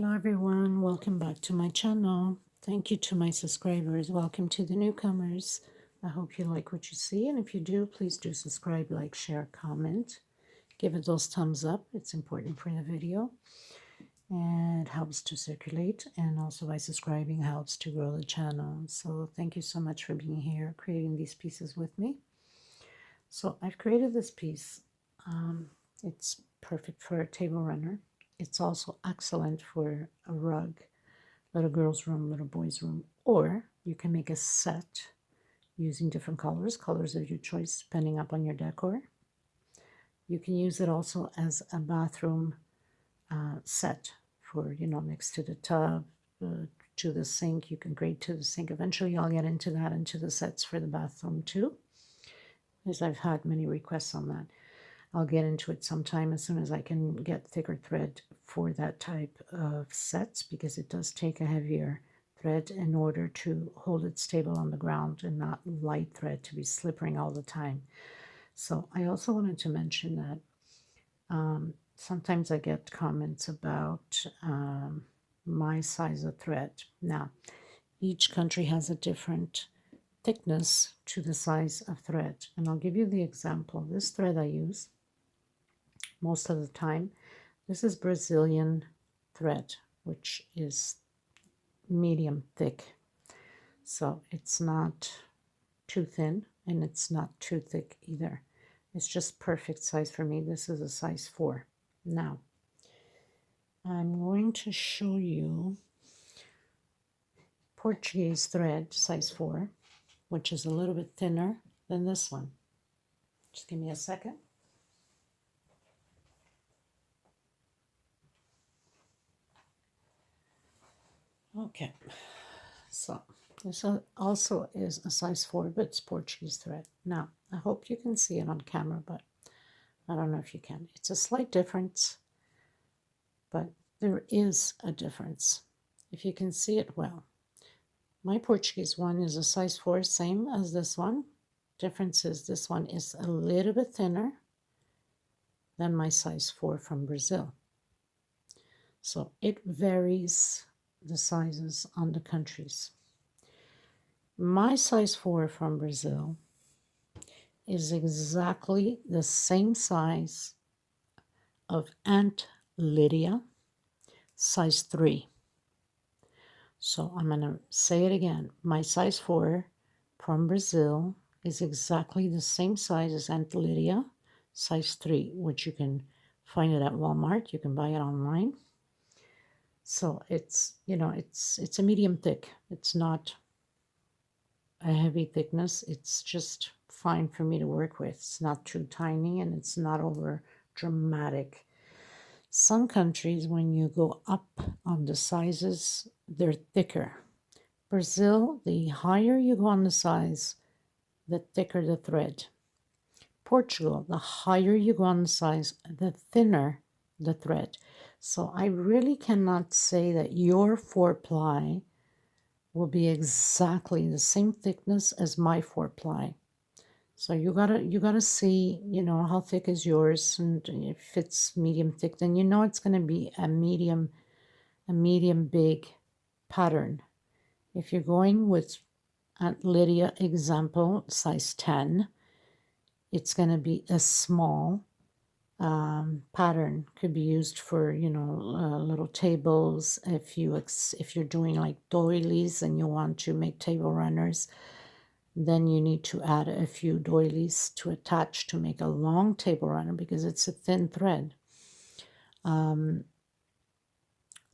Hello everyone, welcome back to my channel. Thank you to my subscribers. Welcome to the newcomers. I hope you like what you see, and if you do, please do subscribe, like, share, comment. Give it those thumbs up. It's important for the video and it helps to circulate, and also by subscribing helps to grow the channel. So thank you so much for being here, creating these pieces with me. So I've created this piece. It's perfect for a table runner. It's also excellent for a rug, little girl's room, little boy's room, or you can make a set using different colors of your choice, depending upon your decor. You can use it also as a bathroom set for, next to the tub, to the sink. You can grate to the sink. Eventually, I'll get into that, into the sets for the bathroom too, because I've had many requests on that. I'll get into it sometime as soon as I can get thicker thread for that type of sets, because it does take a heavier thread in order to hold it stable on the ground and not light thread to be slippering all the time. So I also wanted to mention that sometimes I get comments about my size of thread. Now, each country has a different thickness to the size of thread, and I'll give you the example. This thread I use most of the time, this is Brazilian thread, which is medium thick. So it's not too thin and it's not too thick either. It's just perfect size for me. This is a size 4. Now, I'm going to show you Portuguese thread, size 4, which is a little bit thinner than this one. Just give me a second. Okay, so this also is a size 4, but it's Portuguese thread. Now, I hope you can see it on camera, but I don't know if you can. It's a slight difference, but there is a difference, if you can see it well. My Portuguese one is a size 4, same as this one. Difference is this one is a little bit thinner than my size 4 from Brazil. So it varies the sizes on the countries. My size 4 from Brazil is exactly the same size of Aunt Lydia, size 3. So I'm going to say it again. My size 4 from Brazil is exactly the same size as Aunt Lydia, size 3, which you can find it at Walmart. You can buy it online. So it's, it's a medium thick. It's not a heavy thickness. It's just fine for me to work with. It's not too tiny and it's not over dramatic. Some countries, when you go up on the sizes, they're thicker. Brazil, the higher you go on the size, the thicker the thread. Portugal, the higher you go on the size, the thinner the thread. So I really cannot say that your 4-ply will be exactly the same thickness as my 4-ply. So you gotta see, how thick is yours, and if it's medium thick, then it's gonna be a medium big pattern. If you're going with Aunt Lydia example, size 10, it's gonna be a small pattern. Could be used for little tables. If you're doing like doilies and you want to make table runners, then you need to add a few doilies to attach to make a long table runner, because it's a thin thread.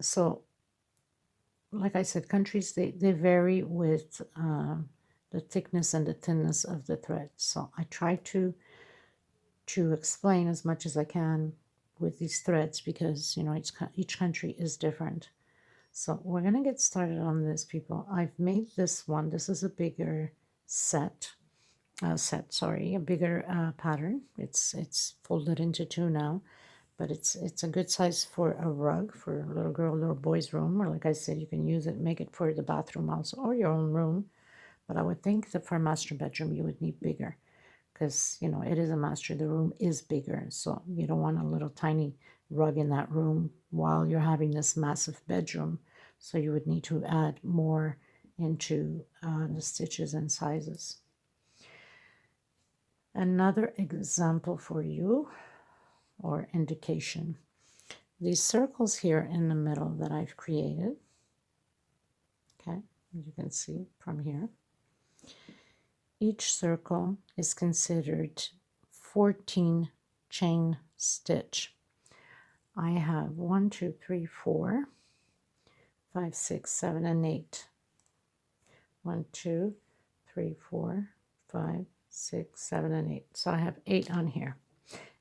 So like I said, countries, they vary with the thickness and the thinness of the thread. So I try to explain as much as I can with these threads, because each country is different. So we're gonna get started on this, people. I've made this one. This is a bigger a bigger pattern. It's folded into 2 now, but it's a good size for a rug for a little girl, little boy's room, or like I said, you can use it, make it for the bathroom also, or your own room. But I would think that for a master bedroom you would need bigger, because it is a master. The room is bigger, so you don't want a little tiny rug in that room while you're having this massive bedroom. So you would need to add more into the stitches and sizes. Another example for you, or indication. These circles here in the middle that I've created, okay, as you can see from here, each circle is considered 14 chain stitch. I have 1, 2, 3, 4, 5, 6, 7, and 8. 1, 2, 3, 4, 5, 6, 7, and 8. So I have 8 on here.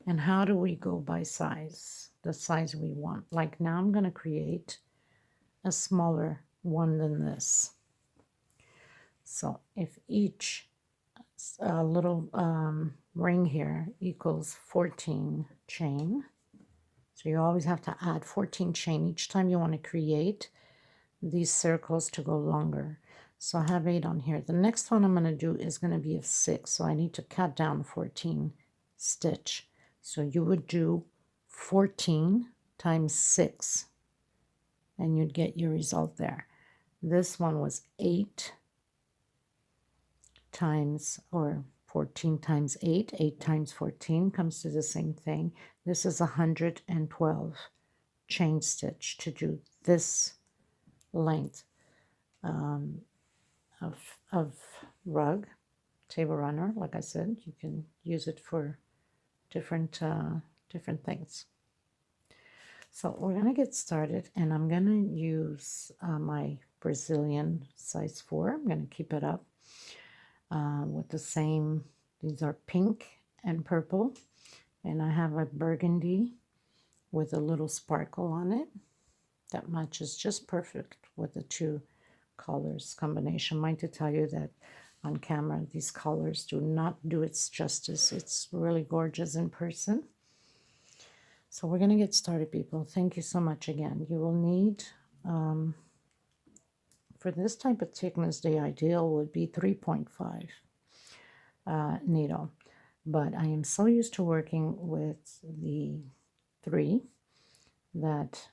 And how do we go by size? The size we want. Like now I'm going to create a smaller one than this. So if each little ring here equals 14 chain, so you always have to add 14 chain each time you want to create these circles to go longer. So I have 8 on here. The next one I'm going to do is going to be a 6. So I need to cut down 14 stitch. So you would do 14 times 6 and you'd get your result there. This one was 8 times, or 14 times 8. 8 times 14 comes to the same thing. This is 112 chain stitch to do this length of rug, table runner. Like I said, you can use it for different things. So we're going to get started, and I'm going to use my Brazilian size 4. I'm going to keep it up with the same, these are pink and purple, and I have a burgundy with a little sparkle on it that matches just perfect with the two colors combination. Mind to tell you that on camera these colors do not do its justice. It's really gorgeous in person. So we're going to get started, people. Thank you so much again. You will need for this type of thickness, the ideal would be 3.5 needle, but I am so used to working with the 3 that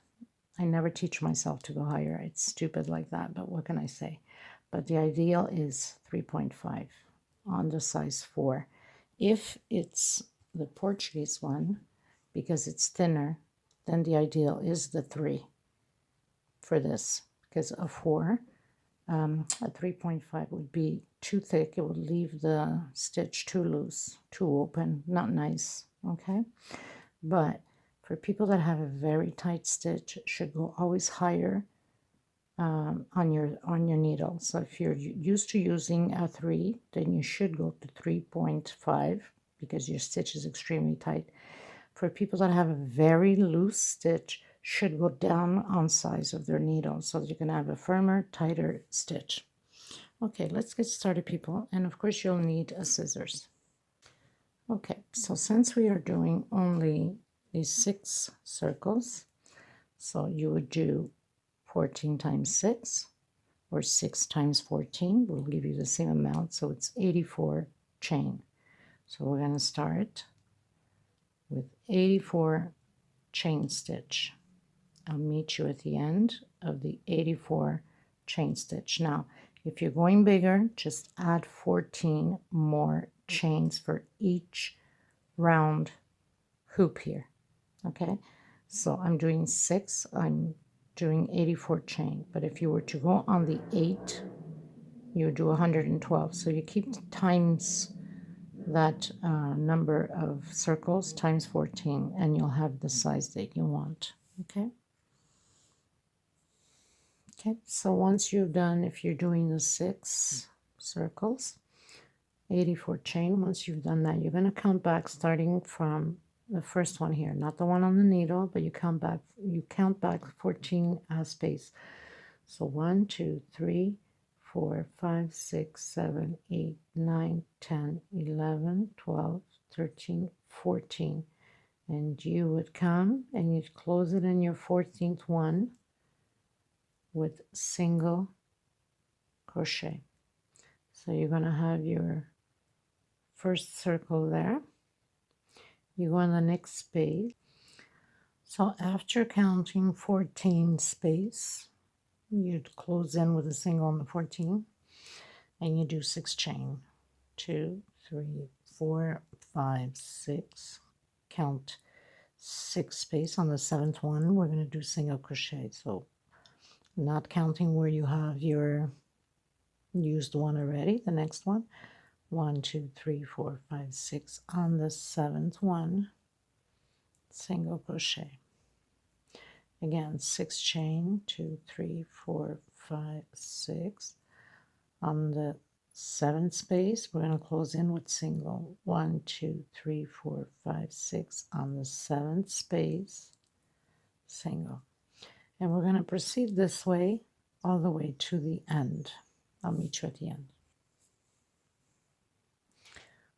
I never teach myself to go higher. It's stupid like that, but what can I say? But the ideal is 3.5 on the size 4. If it's the Portuguese one, because it's thinner, then the ideal is the 3 for this, because a 4, a 3.5 would be too thick. It would leave the stitch too loose, too open, not nice, okay? But for people that have a very tight stitch, it should go always higher on your needle. So if you're used to using a 3, then you should go to 3.5 because your stitch is extremely tight. For people that have a very loose stitch, should go down on size of their needle so that you can have a firmer, tighter stitch. Okay, let's get started, people. And of course, you'll need a scissors. Okay, so since we are doing only these 6 circles, so you would do 14 times 6, or 6 times 14 will give you the same amount, so it's 84 chain. So we're going to start with 84 chain stitch. I'll meet you at the end of the 84 chain stitch. Now, if you're going bigger, just add 14 more chains for each round hoop here. Okay, so I'm doing 6, I'm doing 84 chain, but if you were to go on the 8, you would do 112. So you keep times that number of circles times 14, and you'll have the size that you want. Okay. Okay, so once you've done, if you're doing the 6 circles, 84 chain, once you've done that, you're going to count back starting from the first one here, not the one on the needle, but you count back 14 space. So 1, 2, 3, 4, 5, 6, 7, 8, 9, 10, 11, 12, 13, 14. And you would come and you'd close it in your 14th one with single crochet. So you're going to have your first circle there. You go on the next space. So after counting 14 space, you'd close in with a single on the 14 and you do 6 chain. 2, 3, 4, 5, 6. Count 6 space on the 7th one. We're going to do single crochet. So not counting where you have your used one already, the next one. 1, 2, 3, 4, 5, 6 on the 7th one, single crochet. Again, 6 chain, 2, 3, 4, 5, 6. On the 7th space, we're going to close in with single. 1, 2, 3, 4, 5, 6 on the 7th space, single. And we're going to proceed this way all the way to the end. I'll meet you at the end.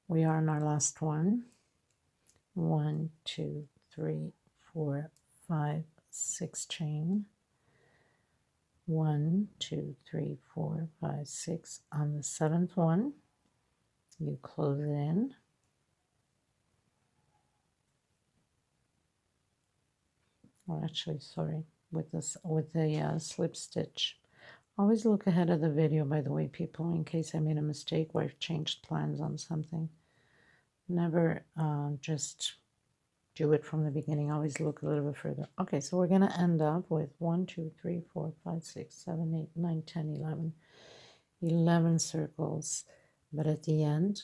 We are in our last one. 1, 2, 3, 4, 5, 6 chain. 1, 2, 3, 4, 5, 6 on the 7th one. You close it in. Oh, actually, sorry, with this slip stitch. Always look ahead of the video, by the way, people, in case I made a mistake or I've changed plans on something. Never just do it from the beginning. Always look a little bit further. Okay, so we're going to end up with 1, 2, 3, 4, 5, 6, 7, 8, 9, 10, 11. 11 circles. But at the end,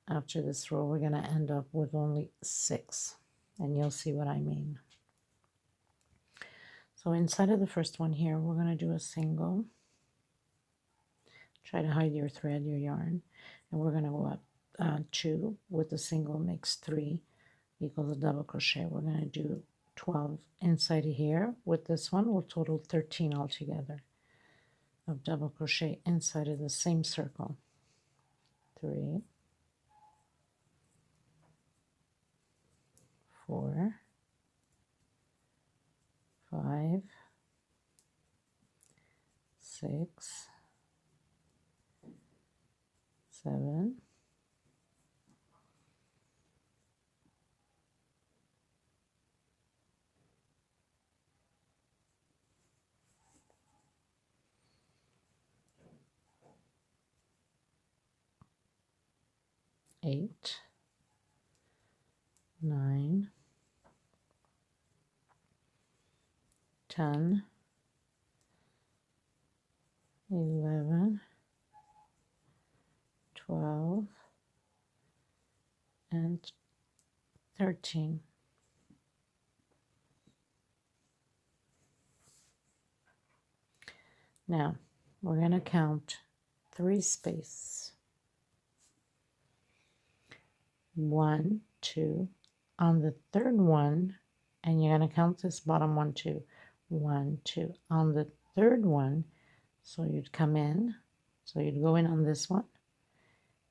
after this row, we're going to end up with only 6. And you'll see what I mean. So inside of the first one here, we're going to do a single. Try to hide your thread, your yarn. And we're going to go up 2 with the single makes 3 equals a double crochet. We're going to do 12 inside of here. With this one, we'll total 13 altogether of double crochet inside of the same circle. 3, 4, 5, 6, 7, 8, 9, 10, 11, 12, and 13. Now, we're going to count 3 space. 1, 2. On the 3rd one, and you're going to count this bottom one too. 1, 2. On the 3rd one, so you'd come in, so you'd go in on this one,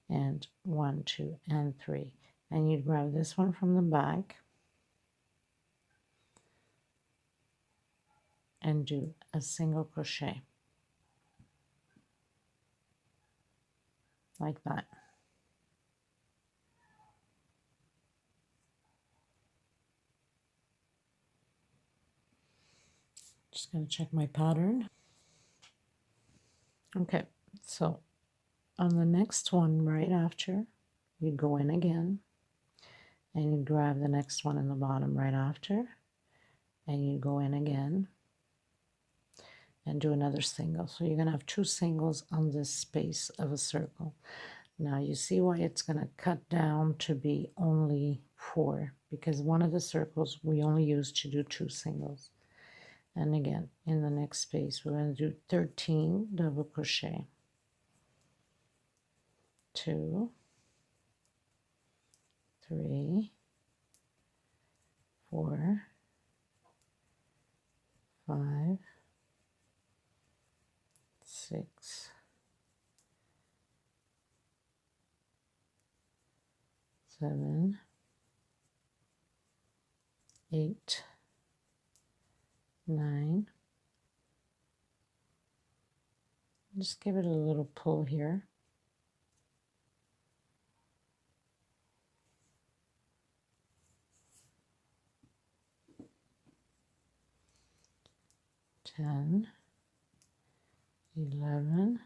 and 1, 2, and 3. And you'd grab this one from the back and do a single crochet. Like that. Just going to check my pattern. Okay, so on the next one right after, you'd go in again and you'd grab the next one in the bottom right after and you go in again and do another single. So you're going to have 2 singles on this space of a circle. Now you see why it's going to cut down to be only 4, because one of the circles we only use to do 2 singles. And again, in the next space, we're going to do 13 double crochet. 2, 3, 4, 5, 6, 7, 8, 9. Just give it a little pull here. 10, 11,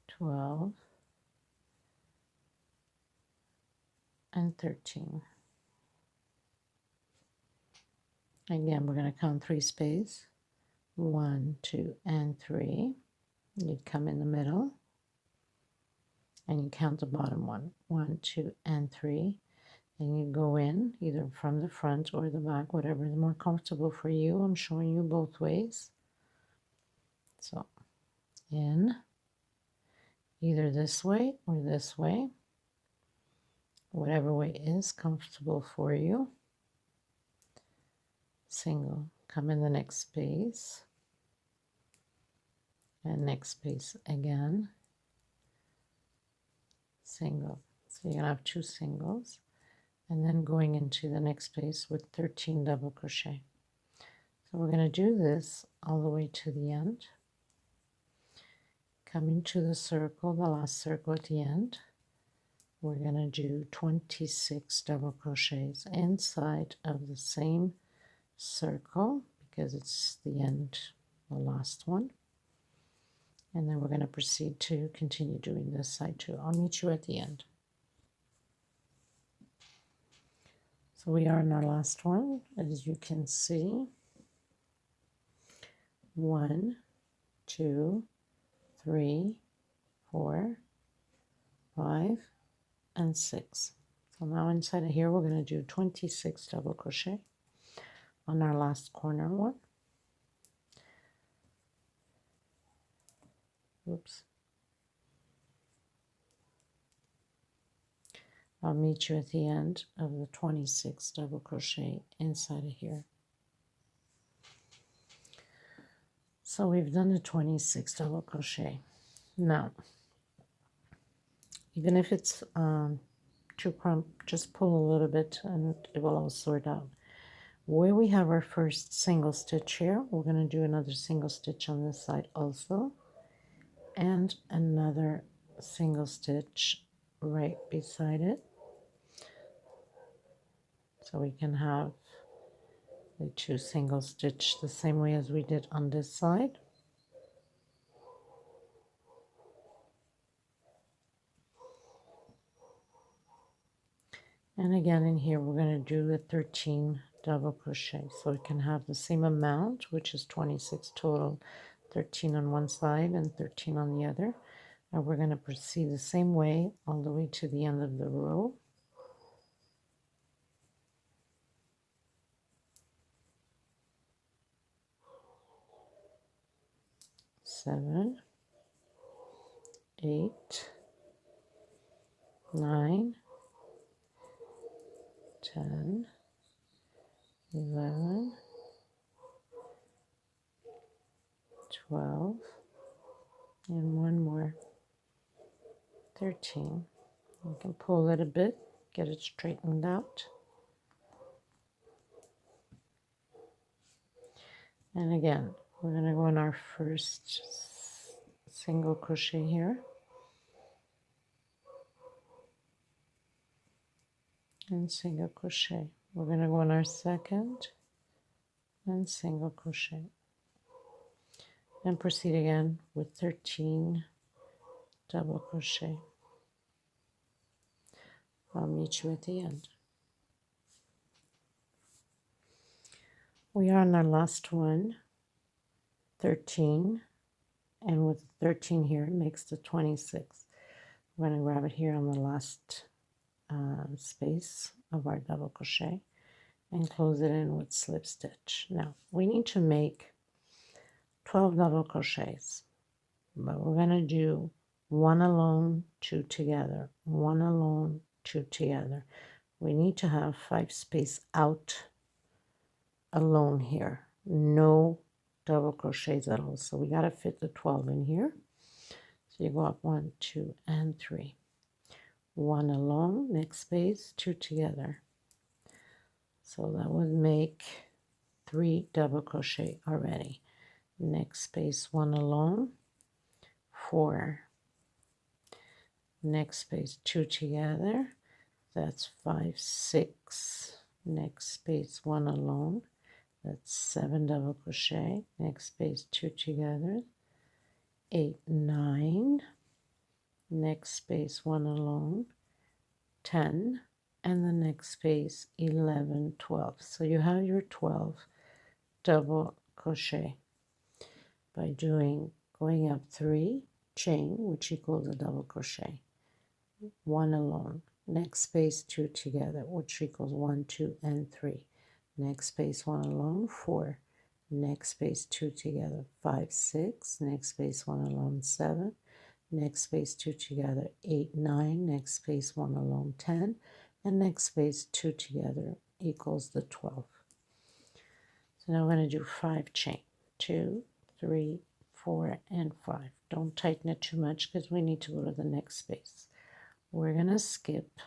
12, and 13. Again, we're going to count 3 spaces. 1, 2, and 3. You come in the middle and you count the bottom one. 1, 2, and 3. And you go in either from the front or the back, whatever is more comfortable for you. I'm showing you both ways. So in either this way or this way, whatever way is comfortable for you. Single, come in the next space, and next space again, single. So you're going to have 2 singles, and then going into the next space with 13 double crochet. So we're going to do this all the way to the end. Coming to the circle, the last circle at the end, we're going to do 26 double crochets inside of the same circle because it's the end, the last one. And then we're going to proceed to continue doing this side too. I'll meet you at the end. So we are in our last one, as you can see. 1, 2, 3, 4, 5, and 6. So now inside of here we're going to do 26 double crochet on our last corner one. Oops. I'll meet you at the end of the 26 double crochet inside of here. So we've done the 26 double crochet. Now, even if it's too cramped, just pull a little bit and it will all sort out. Where we have our first single stitch here, we're going to do another single stitch on this side also, and another single stitch right beside it. So we can have the 2 single stitch the same way as we did on this side. And again in here we're going to do the 13 double crochet, so we can have the same amount, which is 26 total, 13 on one side and 13 on the other. And we're going to proceed the same way all the way to the end of the row. Seven, 8, 9, 10, 11, 12, and one more, 13. You can pull it a bit, get it straightened out. And again, we're going to go in our first single crochet here. And single crochet. We're going to go in our second and single crochet. And proceed again with 13 double crochet. I'll meet you at the end. We are on our last one, 13, and with 13 here it makes the 26. We're going to grab it here on the last space of our double crochet and close it in with slip stitch. Now we need to make 12 double crochets, but we're going to do 1 alone, 2 together, 1 alone, 2 together. We need to have 5 space out alone here, no double crochets at all. So we got to fit the 12 in here. So you go up 1, 2, and 3. 1 alone, next space, 2 together. So that would make 3 double crochet already. Next space, 1 alone, 4. Next space, 2 together. That's 5, 6. Next space, 1 alone. That's 7 double crochet, next space 2 together, 8, 9, next space 1 alone, 10, and the next space 11, 12. So you have your 12 double crochet by going up 3, chain, which equals a double crochet, 1 alone, next space 2 together, which equals 1, 2, and 3, next space 1 alone, 4, next space 2 together, 5, 6, next space 1 alone, 7, next space 2 together, 8, 9, next space 1 alone, 10, and next space 2 together equals the 12. So now we're going to do 5 chain, 2, 3, 4, and 5. Don't tighten it too much because we need to go to the next space. We're going to skip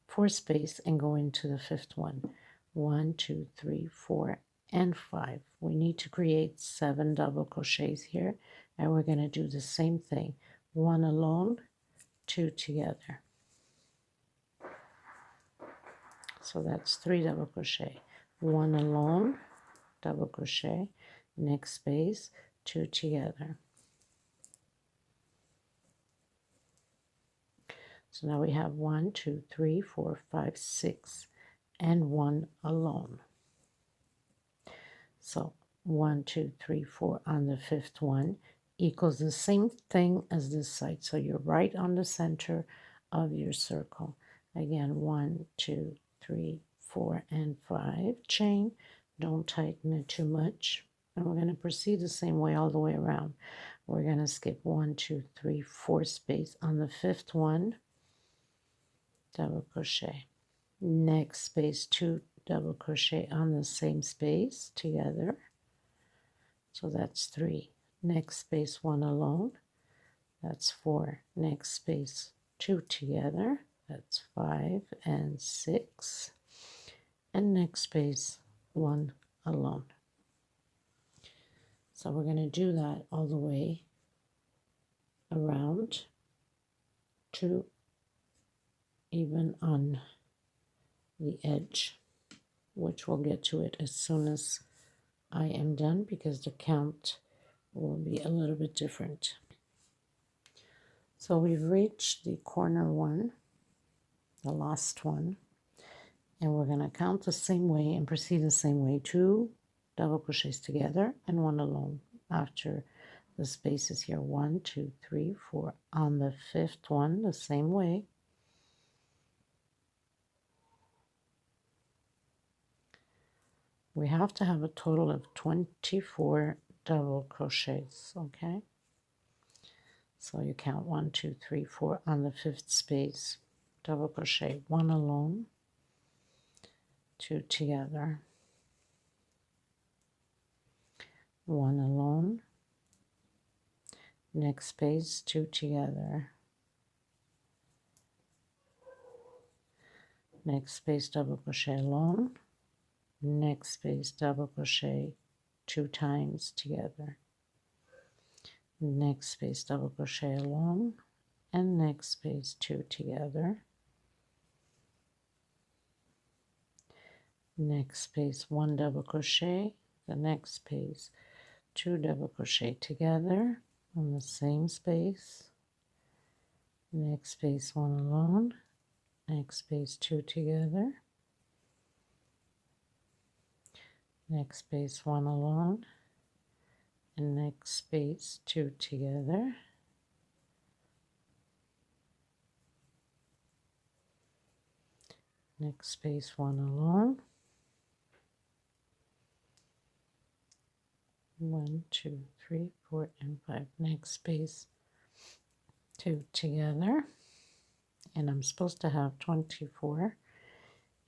4 space and go into the 5th one. 1, 2, 3, 4, and 5. We need to create 7 double crochets here, and we're going to do the same thing. 1 alone, 2 together. So that's 3 double crochet. 1 alone, double crochet, next space, 2 together. So now we have 1, 2, 3, 4, 5, 6, and 1 alone. So 1, 2, 3, 4 on the 5th one equals the same thing as this side. So you're right on the center of your circle. Again, 1, 2, 3, 4, and 5 chain. Don't tighten it too much. And we're going to proceed the same way all the way around. We're going to skip 1, 2, 3, 4 space on the 5th one, double crochet. Next space, 2 double crochet on the same space together. So that's 3. Next space, 1 alone. That's 4. Next space, 2 together. That's 5 and 6. And next space, 1 alone. So we're going to do that all the way around to even on the edge, which we'll get to it as soon as I am done because the count will be a little bit different. So we've reached the corner one, the last one, and we're going to count the same way and proceed the same way. 2 double crochets together and 1 alone after the spaces here. 1, 2, 3, 4 on the 5th one the same way. We have to have a total of 24 double crochets, okay? So you count 1, 2, 3, 4 on the 5th space, double crochet, 1 alone, 2 together, 1 alone, next space, 2 together, next space, double crochet alone, next space, double crochet 2 times together, next space, double crochet alone, and next space, 2 together, next space, 1 double crochet, the next space, 2 double crochet together on the same space, next space, 1 alone, next space, 2 together, next space, 1 alone, and next space, 2 together, next space, 1 alone, 1, 2, 3, 4, and 5, next space, 2 together, and I'm supposed to have 24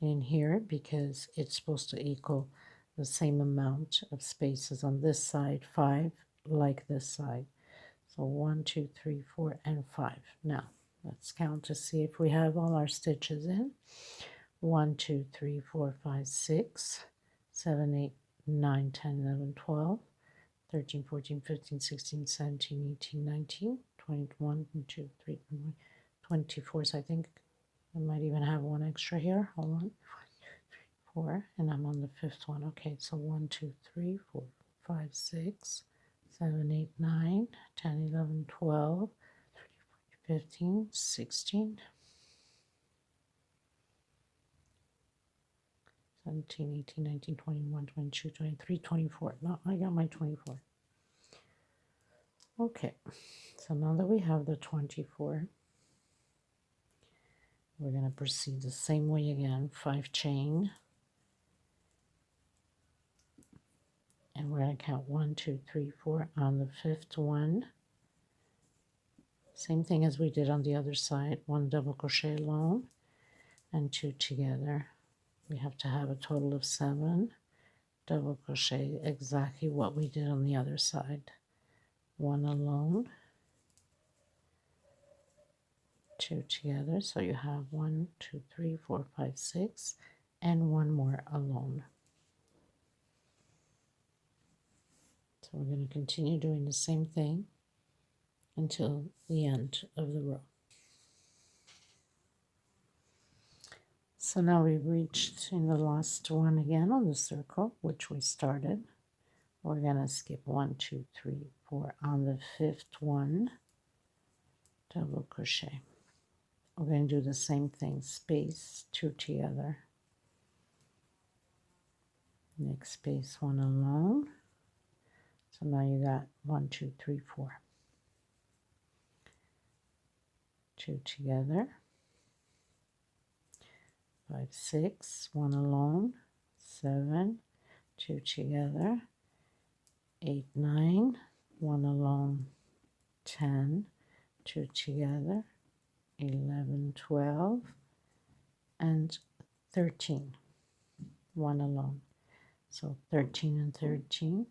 in here because it's supposed to equal the same amount of spaces on this side, 5 like this side. So 1, 2, 3, 4, and 5. Now let's count to see if we have all our stitches in. 1, 2, 3, 4, 5, 6, 7, 8, 9, 10, 11, 12, 13, 14, 15, 16, 17, 18, 19, 21, 2, 3, 24. So I think I might even have one extra here. Hold on. 4, and I'm on the 5th one. Okay, so 1, 2, 3, 4, 5, 6, 7, 8, 9, 10, 11, 12, 15, 16, 17, 18, 19, 21, 22, 23, 24. No, I got my 24. Okay, so now that we have the 24, we're going to proceed the same way again, 5 chain. And we're going to count 1, 2, 3, 4 on the 5th one. Same thing as we did on the other side, 1 double crochet alone and 2 together. We have to have a total of 7 double crochet, exactly what we did on the other side. 1 alone, 2 together, so you have 1, 2, 3, 4, 5, 6, and 1 more alone. So we're going to continue doing the same thing until the end of the row. So now we've reached in the last one again on the circle, which we started. We're going to skip 1, 2, 3, 4 on the 5th one, double crochet. We're going to do the same thing, space, 2 together. Next space, 1 alone. So now you got 1, 2, 3, 4. 2 together. 5, 6, 1 alone. 7, 2 together. 8, 9, 1 alone. 10, 2 together. 11, 12, and 13, 1 alone. So 13 and 13.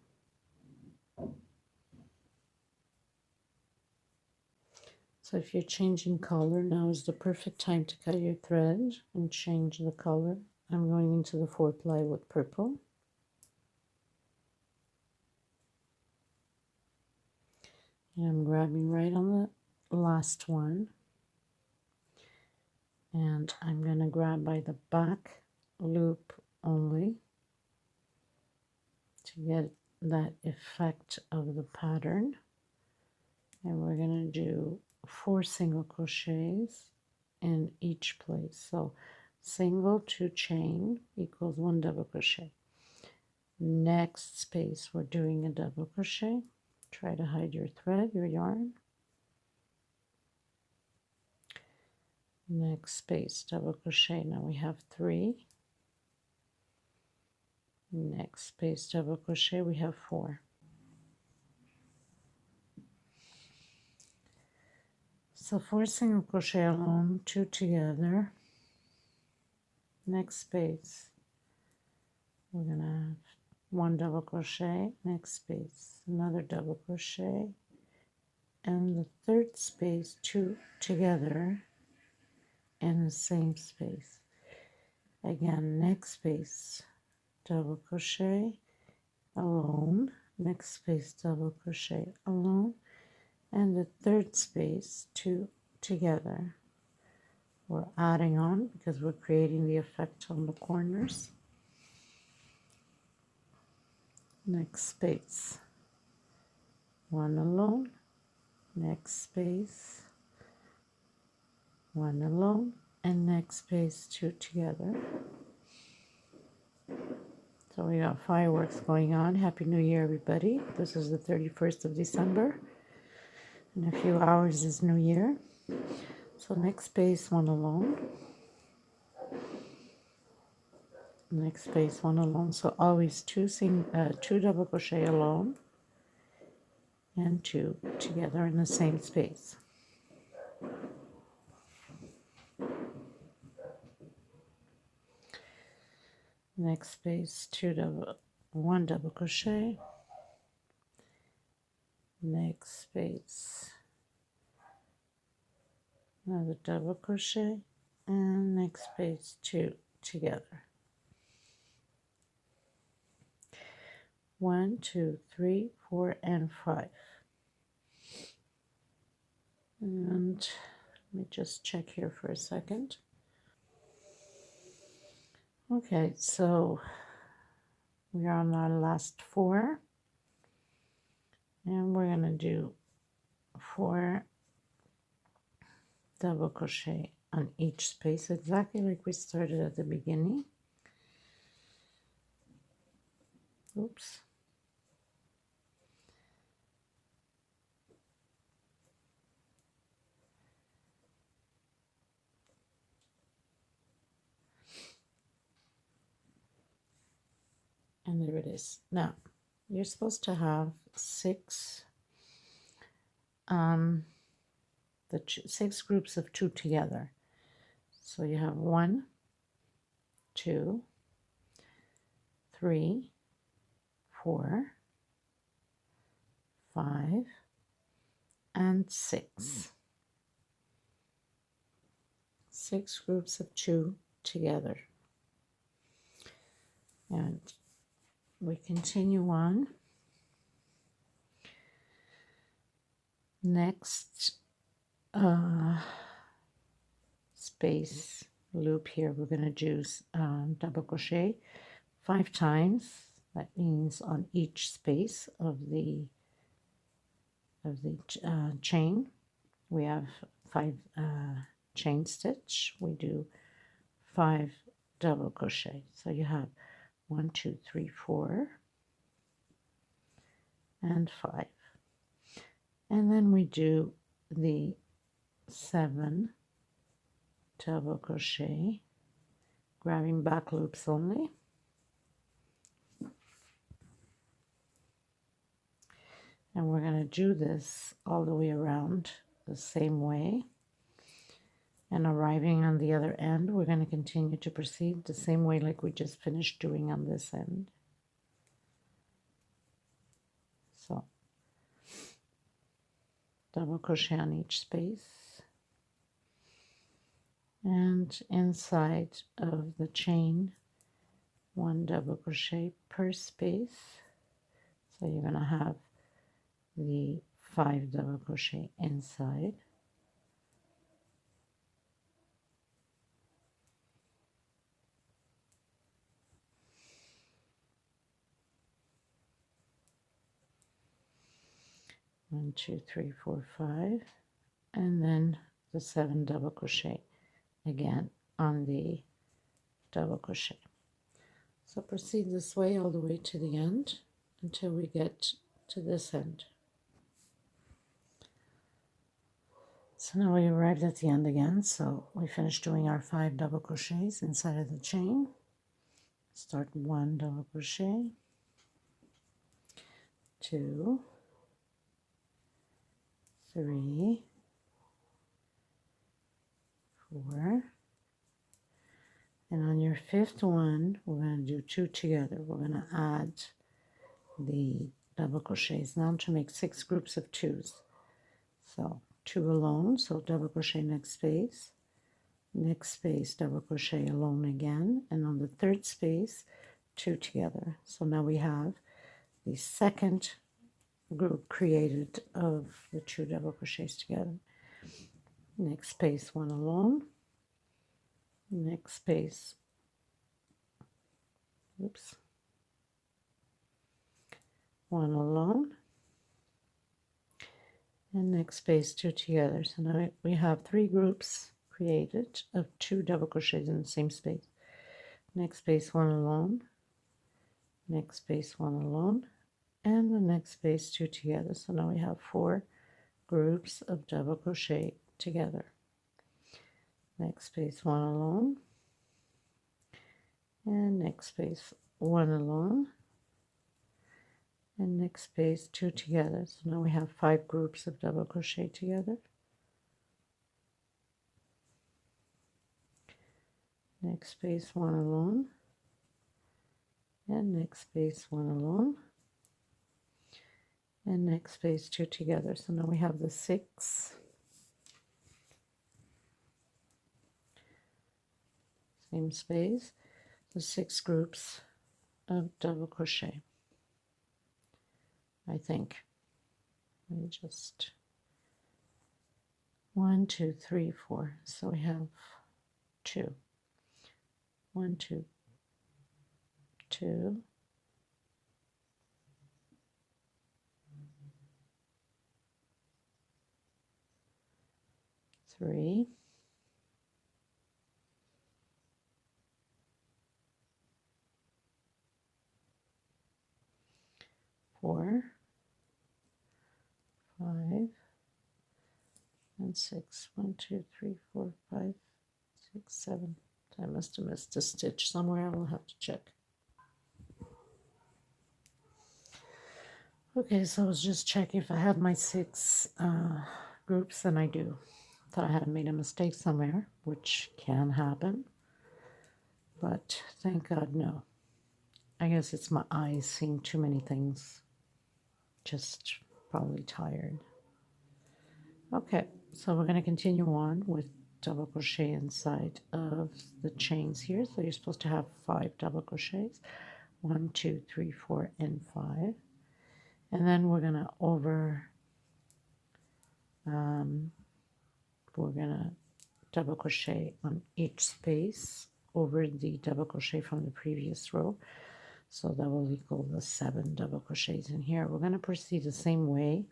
So if you're changing color, now is the perfect time to cut your thread and change the color. I'm going into the 4-ply with purple. And I'm grabbing right on the last one. And I'm going to grab by the back loop only to get that effect of the pattern. And we're going to do 4 single crochets in each place. So single, 2 chain equals 1 double crochet. Next space, we're doing a double crochet. Try to hide your thread, your yarn. Next space, double crochet. Now we have 3. Next space, double crochet, we have 4. So 4 single crochet alone, 2 together. Next space, we're going to have 1 double crochet. Next space, another double crochet. And the third space, 2 together in the same space. Again, next space, double crochet alone. Next space, double crochet alone. And the third space, 2 together. We're adding on because we're creating the effect on the corners. Next space, 1 alone. Next space, 1 alone. And next space, 2 together. So we got fireworks going on. Happy New Year, everybody. This is the 31st of December. In a few hours is New Year. So next space, 1 alone. Next space, 1 alone. So always 2 double crochet alone and 2 together in the same space. Next space, 1 double crochet. Next space, another double crochet, and next space, 2 together. 1, 2, 3, 4, and 5. And let me just check here for a second. Okay, so we are on our last 4, and we're going to do 4 double crochet on each space, exactly like we started at the beginning. Oops. And there it is. Now, you're supposed to have 6 6 groups of 2 together. So you have 1, 2, 3, 4, 5, and 6. 6 groups of 2 together. And we continue on. Next space loop here, we're going to do double crochet 5 times. That means on each space of the chain we have 5 chain stitch. We do 5 double crochet. So you have 1, 2, 3, 4, and 5. And then we do the 7 double crochet, grabbing back loops only. And we're going to do this all the way around the same way. And arriving on the other end, we're going to continue to proceed the same way like we just finished doing on this end. So, double crochet on each space. And inside of the chain, 1 double crochet per space. So you're going to have the 5 double crochet inside. One, 2, 3, 4, 5, and then the 7 double crochet again on the double crochet. So proceed this way all the way to the end until we get to this end. So now we arrived at the end again. So we finished doing our 5 double crochets inside of the chain. Start 1 double crochet, 2, 3, 4, and on your 5th one, we're going to do 2 together. We're going to add the double crochets now to make 6 groups of 2s. So 2 alone, so double crochet next space, double crochet alone again, and on the 3rd space, 2 together. So now we have the 2nd group created of the 2 double crochets together. Next space, 1 alone, next space, oops, 1 alone, and next space 2 together. So now we have 3 groups created of 2 double crochets in the same space. Next space 1 alone, next space 1 alone, and the next space 2 together. So now we have 4 groups of double crochet together. Next space 1 alone, and next space 1 alone, and next space 2 together. So now we have 5 groups of double crochet together. Next space 1 alone, and next space 1 alone, and next space 2 together. So now we have the 6 same space, the 6 groups of double crochet. I think. Let me just 1, 2, 3, 4. So we have 2. 1, 2, 2, 3, 4, 5, and 6. 1, 2, 3, 4, 5, 6, 7. I must have missed a stitch somewhere. I will have to check. Okay, so I was just checking if I had my 6 groups, and I do. Thought I had made a mistake somewhere, which can happen, but thank God no. I guess it's my eyes seeing too many things. Just probably tired. Okay, so we're going to continue on with double crochet inside of the chains here. So you're supposed to have 5 double crochets. 1, 2, 3, 4, and 5. And then we're going to double crochet on each space over the double crochet from the previous row. So that will equal the 7 double crochets in here. We're going to proceed the same way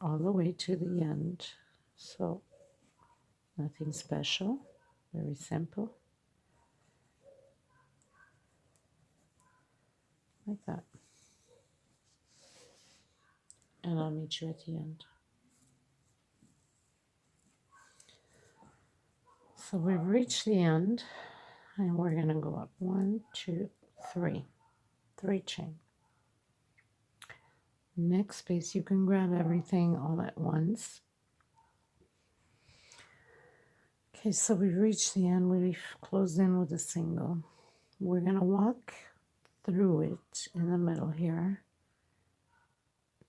all the way to the end. So nothing special, very simple, like that. And I'll meet you at the end. So we've reached the end, and we're going to go up 1, 2, 3 chain. Next space, you can grab everything all at once. Okay, so we've reached the end. We've closed in with a single. We're going to walk through it in the middle here.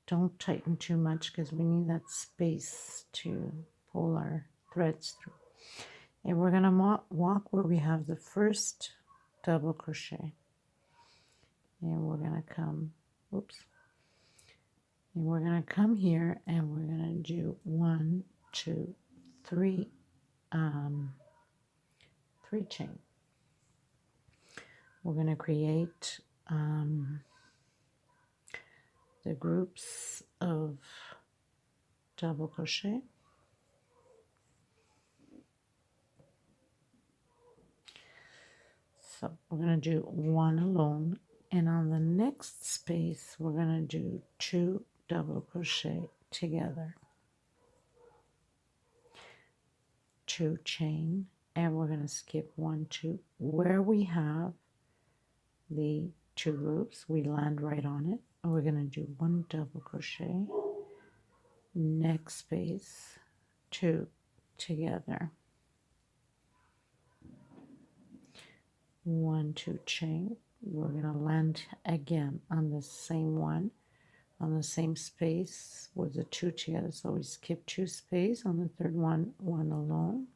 Don't tighten too much because we need that space to pull our threads through. And we're going to walk where we have the first double crochet. And we're going to come, oops. And we're going to come here and we're going to do 1, 2, 3, 3 chain. We're going to create the groups of double crochet. So we're going to do 1 alone, and on the next space we're going to do 2 double crochet together, 2 chain, and we're going to skip 1, 2. Where we have the 2 groups, we land right on it, and we're going to do 1 double crochet, next space 2 together, 1, 2 chain. We're going to land again on the same one, on the same space with the 2 together. So we skip 2 space on the third one, 1 alone,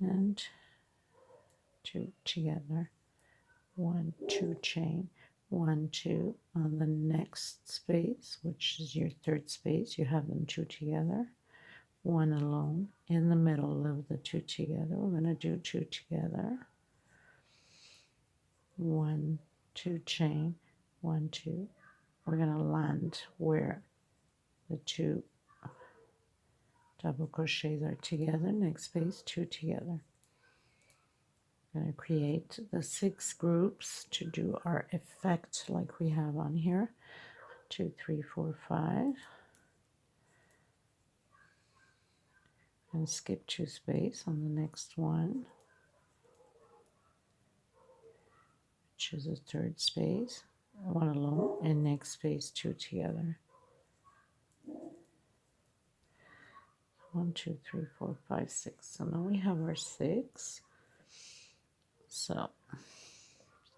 and 2 together, 1, 2 chain, 1, 2 on the next space, which is your third space. You have them 2 together, 1 alone. In the middle of the 2 together, we're going to do 2 together, 1, 2 chain, 1, 2. We're going to land where the 2 double crochets are together, next space 2 together. We're going to create the 6 groups to do our effect like we have on here. 2, 3, 4, 5. And skip 2 space on the next one, which is the third space, 1 alone, and next space 2 together. 1, 2, 3, 4, 5, 6. So now we have our 6. So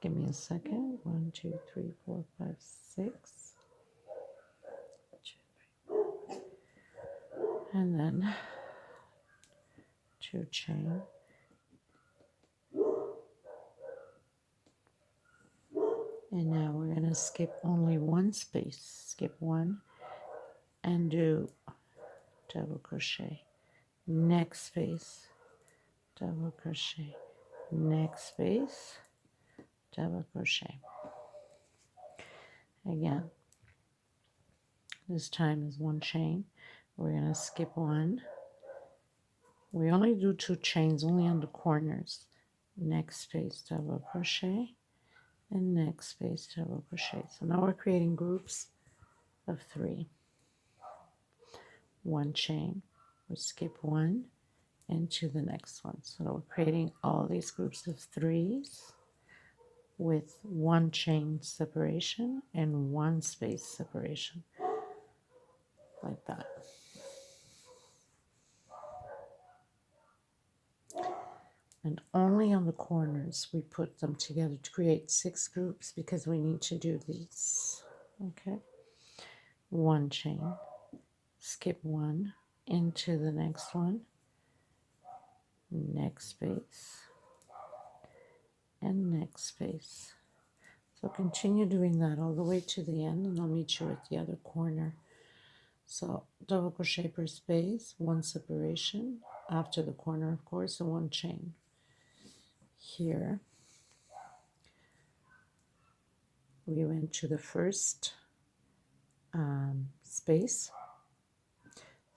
give me a second. 1, 2, 3, 4, 5, 6. 2, 3. And then 2 chain. And now we're going to skip only 1 space. Skip 1 and do double crochet. Next space, double crochet. Next space, double crochet. Again, this time is one chain. We're going to skip one. We only do 2 chains only on the corners. Next space, double crochet, and next space, double crochet. So now we're creating groups of 3. One chain, we skip one into the next one. So we're creating all these groups of 3s with 1 chain separation and 1 space separation, like that. And only on the corners we put them together to create 6 groups because we need to do these. Okay, 1 chain, skip 1 into the next one, next space, and next space. So continue doing that all the way to the end, and I'll meet you at the other corner. So double crochet per space, 1 separation after the corner, of course, and 1 chain. Here we went to the first space,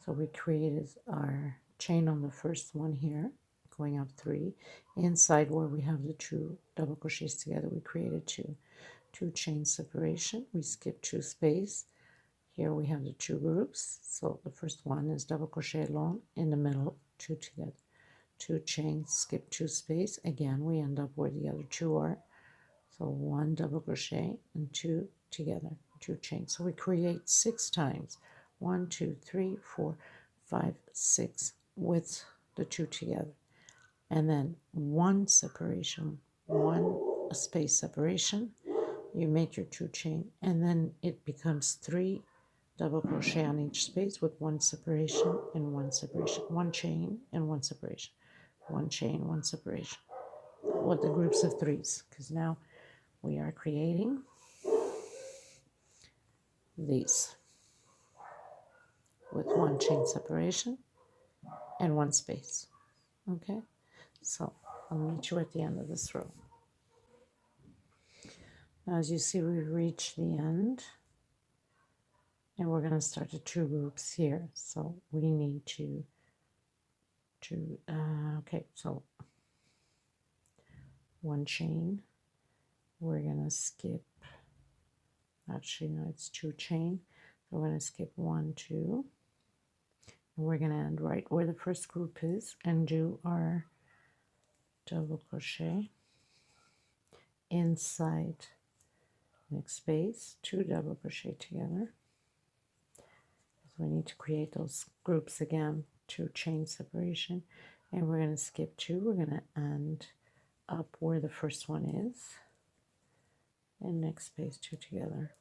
so we created our chain on the first one here, going up 3. Inside where we have the 2 double crochets together, we created 2 chain separation. We skipped 2 space. Here we have the 2 groups. So the first one is double crochet along, in the middle 2 together, 2 chains, skip 2 space. Again, we end up where the other 2 are. So 1 double crochet and 2 together, 2 chains. So we create 6 times. 1, 2, 3, 4, 5, 6 with the 2 together. And then 1 separation, 1 space separation. You make your 2 chain, and then it becomes 3 double crochet on each space with 1 separation and 1 separation, 1 chain and 1 separation, 1 chain, 1 separation, with the groups of 3s, because now we are creating these with 1 chain separation and 1 space. Okay, so I'll meet you at the end of this row. Now, as you see, we've reached the end, and we're going to start the 2 groups here. So we need to okay, so 1 chain, we're going to skip, actually no, it's 2 chain, so we're going to skip 1, 2, and we're going to end right where the first group is and do our double crochet inside next space, 2 double crochet together. So we need to create those groups again, 2 chain separation, and we're going to skip 2. We're going to end up where the first one is, and next space 2 together.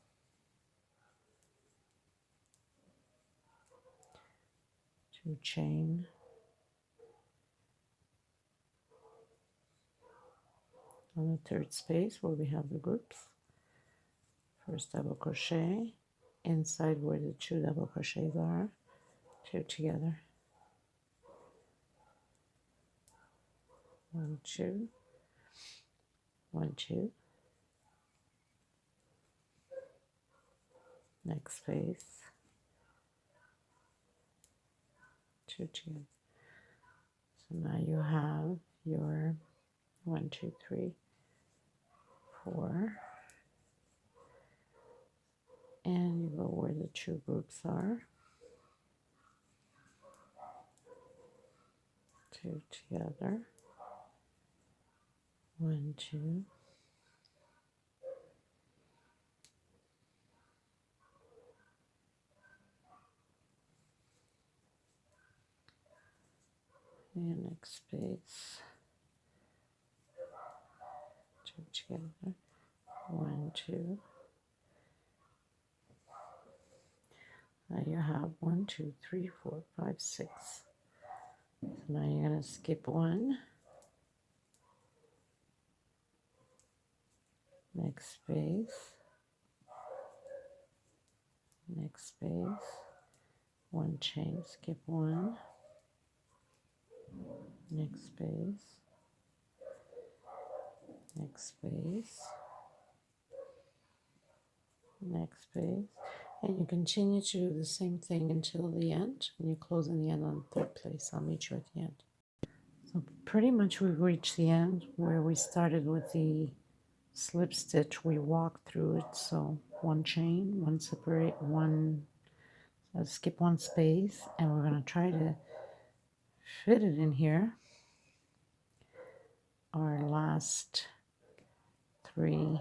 Two chain, on the 3rd space where we have the groups. First double crochet inside where the 2 double crochets are, 2 together. 1, 2, 1, 2. Next space, 2 together. So now you have your 1, 2, 3, 4, and you go where the 2 groups are, 2 together, 1, 2, and next space, 2 together, 1, 2. Now you have 1, 2, 3, 4, 5, 6. So now you're going to skip 1, next space, next space, 1 chain, skip 1, next space, next space, next space, and you continue to do the same thing until the end, and you close in the end on the third place. I'll meet you at the end. So pretty much we've reached the end where we started with the slip stitch. We walked through it, so one chain, one separate, one skip one space, and we're going to try to fit it in here. Our last 3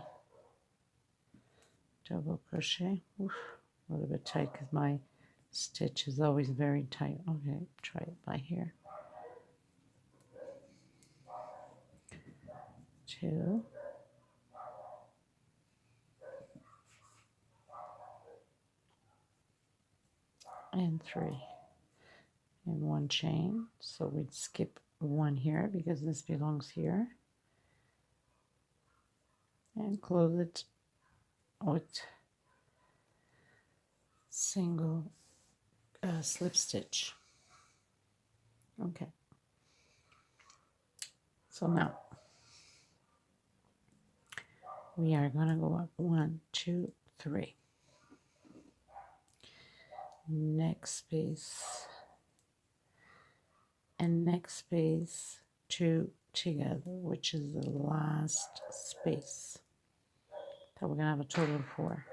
double crochet. Oof, a little bit tight because my stitch is always very tight. Okay, try it by here. 2, and 3, and one chain. So we'd skip one here because this belongs here, and close it with single slip stitch. Okay, so now we are going to go up 1, 2, 3, next space, and next space, 2 together, which is the last space. So we're going to have a total of 4.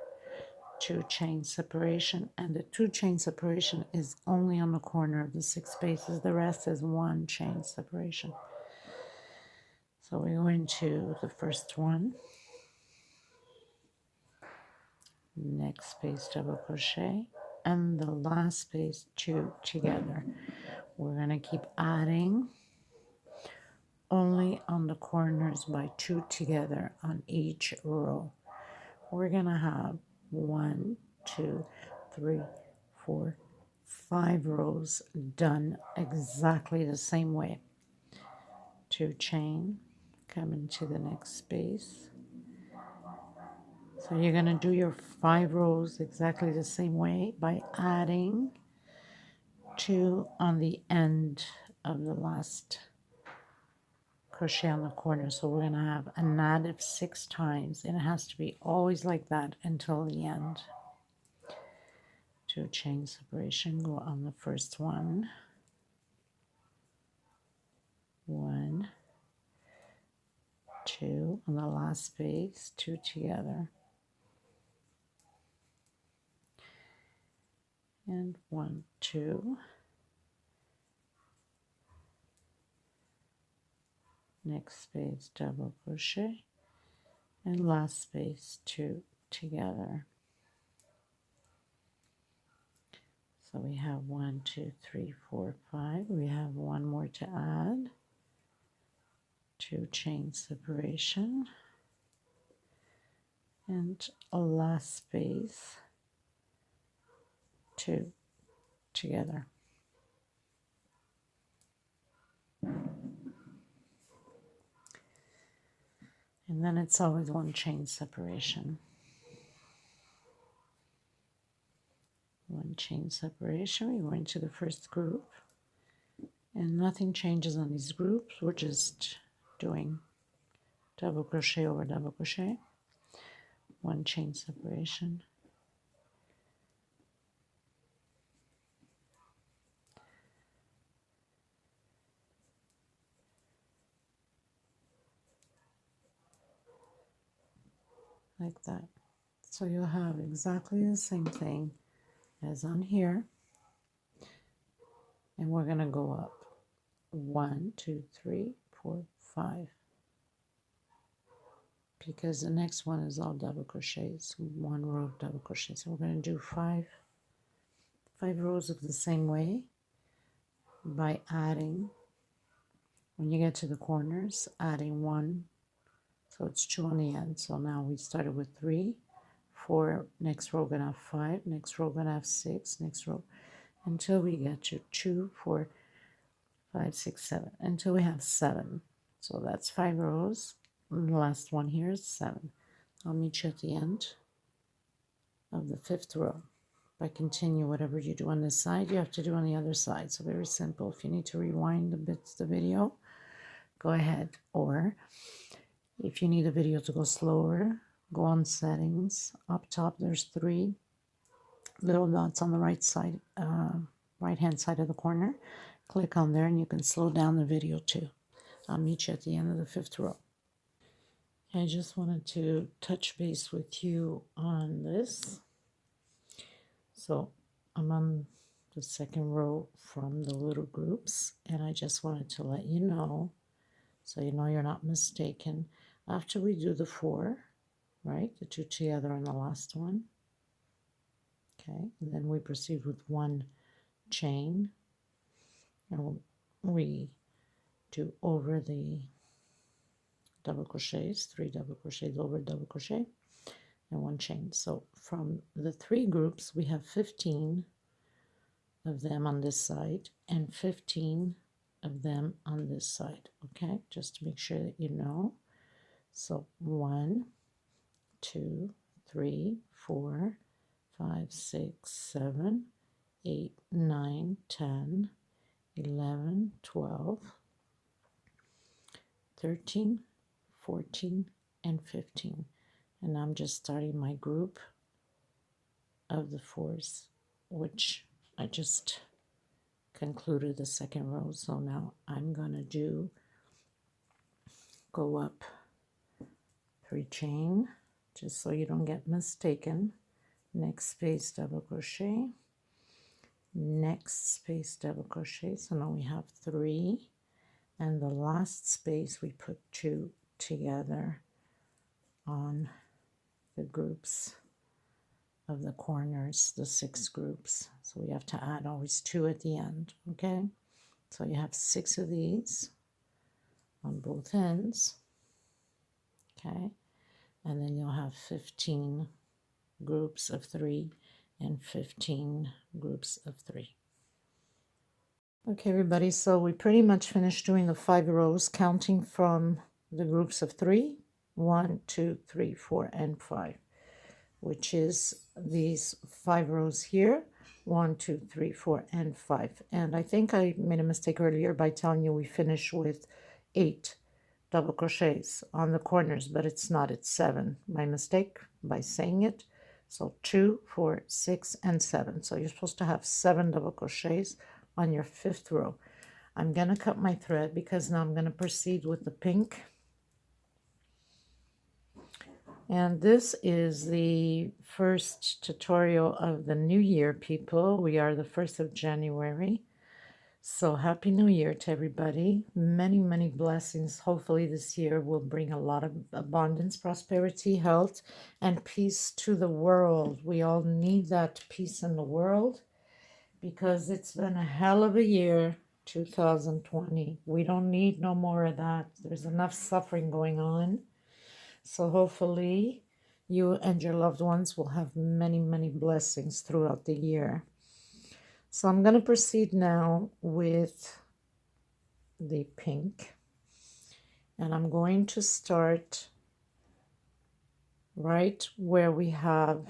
2 chain separation, and the 2 chain separation is only on the corner of the 6 spaces. The rest is 1 chain separation. So we go into the first one, next space double crochet, and the last space 2 together. We're going to keep adding only on the corners by 2 together on each row. We're going to have 1, 2, 3, 4, 5 rows done exactly the same way. 2 chain, come into the next space. So you're going to do your 5 rows exactly the same way by adding 2 on the end of the last crochet on the corner. So we're going to have an add of 6 times, and it has to be always like that until the end. 2 chain separation, go on the first one, 1, 2 on the last space, 2 together, and 1, 2, next space double crochet, and last space 2 together. So we have 1, 2, 3, 4, 5. We have one more to add. 2 chain separation, and a last space 2 together. And then it's always 1 chain separation. 1 chain separation. We go into the first group, and nothing changes on these groups. We're just doing double crochet over double crochet. 1 chain separation, like that. So you'll have exactly the same thing as on here, and we're going to go up 1, 2, 3, 4, 5, because the next one is all double crochets, 1 row of double crochets. So we're going to do 5 rows of the same way by adding, when you get to the corners, adding 1, so it's 2 on the end. So now we started with 3, 4, next row we're going to have 5, next row we're going to have 6, next row, until we get to 2, 4, 5, 6, 7, until we have 7. So that's 5 rows, and the last one here is 7. I'll meet you at the end of the 5th row. If I continue, whatever you do on this side, you have to do on the other side. So very simple. If you need to rewind the video, go ahead, or If you need the video to go slower, go on settings. Up top, there's 3 little dots on the right hand side of the corner. Click on there and you can slow down the video too. I'll meet you at the end of the 5th row. I just wanted to touch base with you on this. So I'm on the 2nd row from the little groups, and I just wanted to let you know, so you know you're not mistaken. After we do the 4, right, the 2 together on the last one, okay, and then we proceed with 1 chain, and we do over the double crochets, 3 double crochets over double crochet, and 1 chain. So from the 3 groups, we have 15 of them on this side and 15 of them on this side. Okay, just to make sure that you know. So 1, 2, 3, 4, 5, 6, 7, 8, 9, 10, 11, 12, 13, 14, and 15. And I'm just starting my group of the 4s, which I just concluded the 2nd row. So now I'm gonna go up 3 chain, just so you don't get mistaken. Next space double crochet, next space double crochet. So now we have 3, and the last space we put 2 together on the groups of the corners, the 6 groups. So we have to add always 2 at the end, okay? So you have 6 of these on both ends, okay? And then you'll have 15 groups of 3 and 15 groups of 3. Okay, everybody, so we pretty much finished doing the 5 rows, counting from the groups of 3, 1, 2, 3, 4, and 5, which is these 5 rows here, 1, 2, 3, 4, and 5. And I think I made a mistake earlier by telling you we finish with 8 double crochets on the corners, but it's not, it's 7. My mistake by saying it. So 2, 4, 6, and 7. So you're supposed to have 7 double crochets on your 5th row. I'm going to cut my thread because now I'm going to proceed with the pink. And this is the first tutorial of the new year, people. We are the 1st of January. So happy new year to everybody. Many, many blessings. Hopefully this year will bring a lot of abundance, prosperity, health, and peace to the world. We all need that peace in the world because it's been a hell of a year, 2020. We don't need no more of that. There's enough suffering going on. So hopefully you and your loved ones will have many, many blessings throughout the year. So I'm going to proceed now with the pink. And I'm going to start right where we have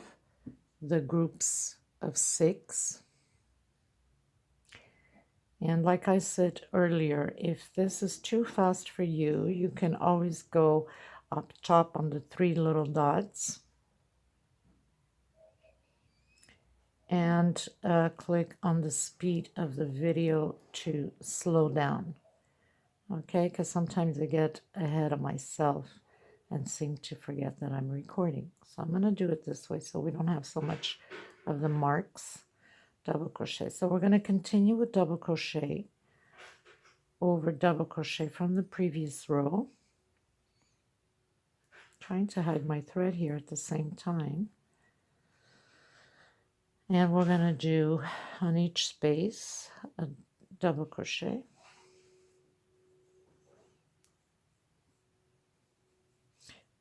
the groups of 6. And like I said earlier, if this is too fast for you, you can always go up top on the 3 little dots and click on the speed of the video to slow down. Okay, because sometimes I get ahead of myself and seem to forget that I'm recording. So I'm going to do it this way so we don't have so much of the marks. Double crochet. So we're going to continue with double crochet over double crochet from the previous row. Trying to hide my thread here at the same time. And we're going to do on each space a double crochet.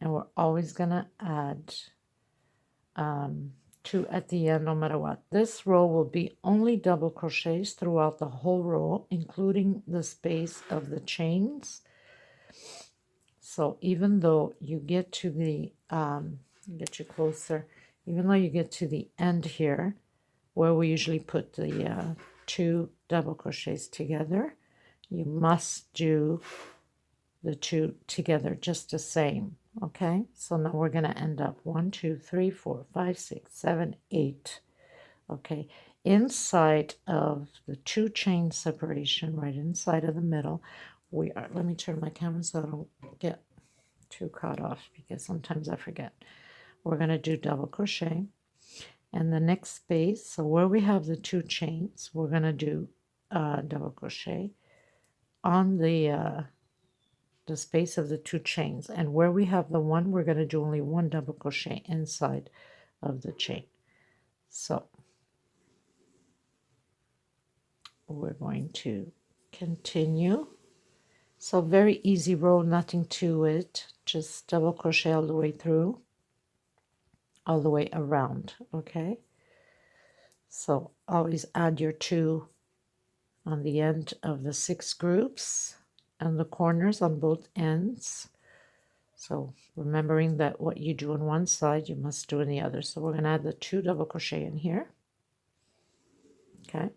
And we're always going to add 2 at the end no matter what. This row will be only double crochets throughout the whole row, including the space of the chains. So even though you get to the, get you closer, even though you get to the end here, where we usually put the 2 double crochets together, you must do the two together just the same. Okay, so now we're going to end up 1, 2, 3, 4, 5, 6, 7, 8. Okay, inside of the two chain separation, right inside of the middle, we are, let me turn my camera so I don't get too caught off because sometimes I forget. We're going to do double crochet, and the next space, so where we have the two chains, we're going to do double crochet on the space of the two chains, and where we have the one, we're going to do only one double crochet inside of the chain. So we're going to continue. So very easy row, nothing to it, just double crochet all the way through, all the way around. Okay, so always add your 2 on the end of the 6 groups and the corners on both ends. So remembering that what you do on one side, you must do on the other. So we're going to add the 2 double crochet in here. Okay.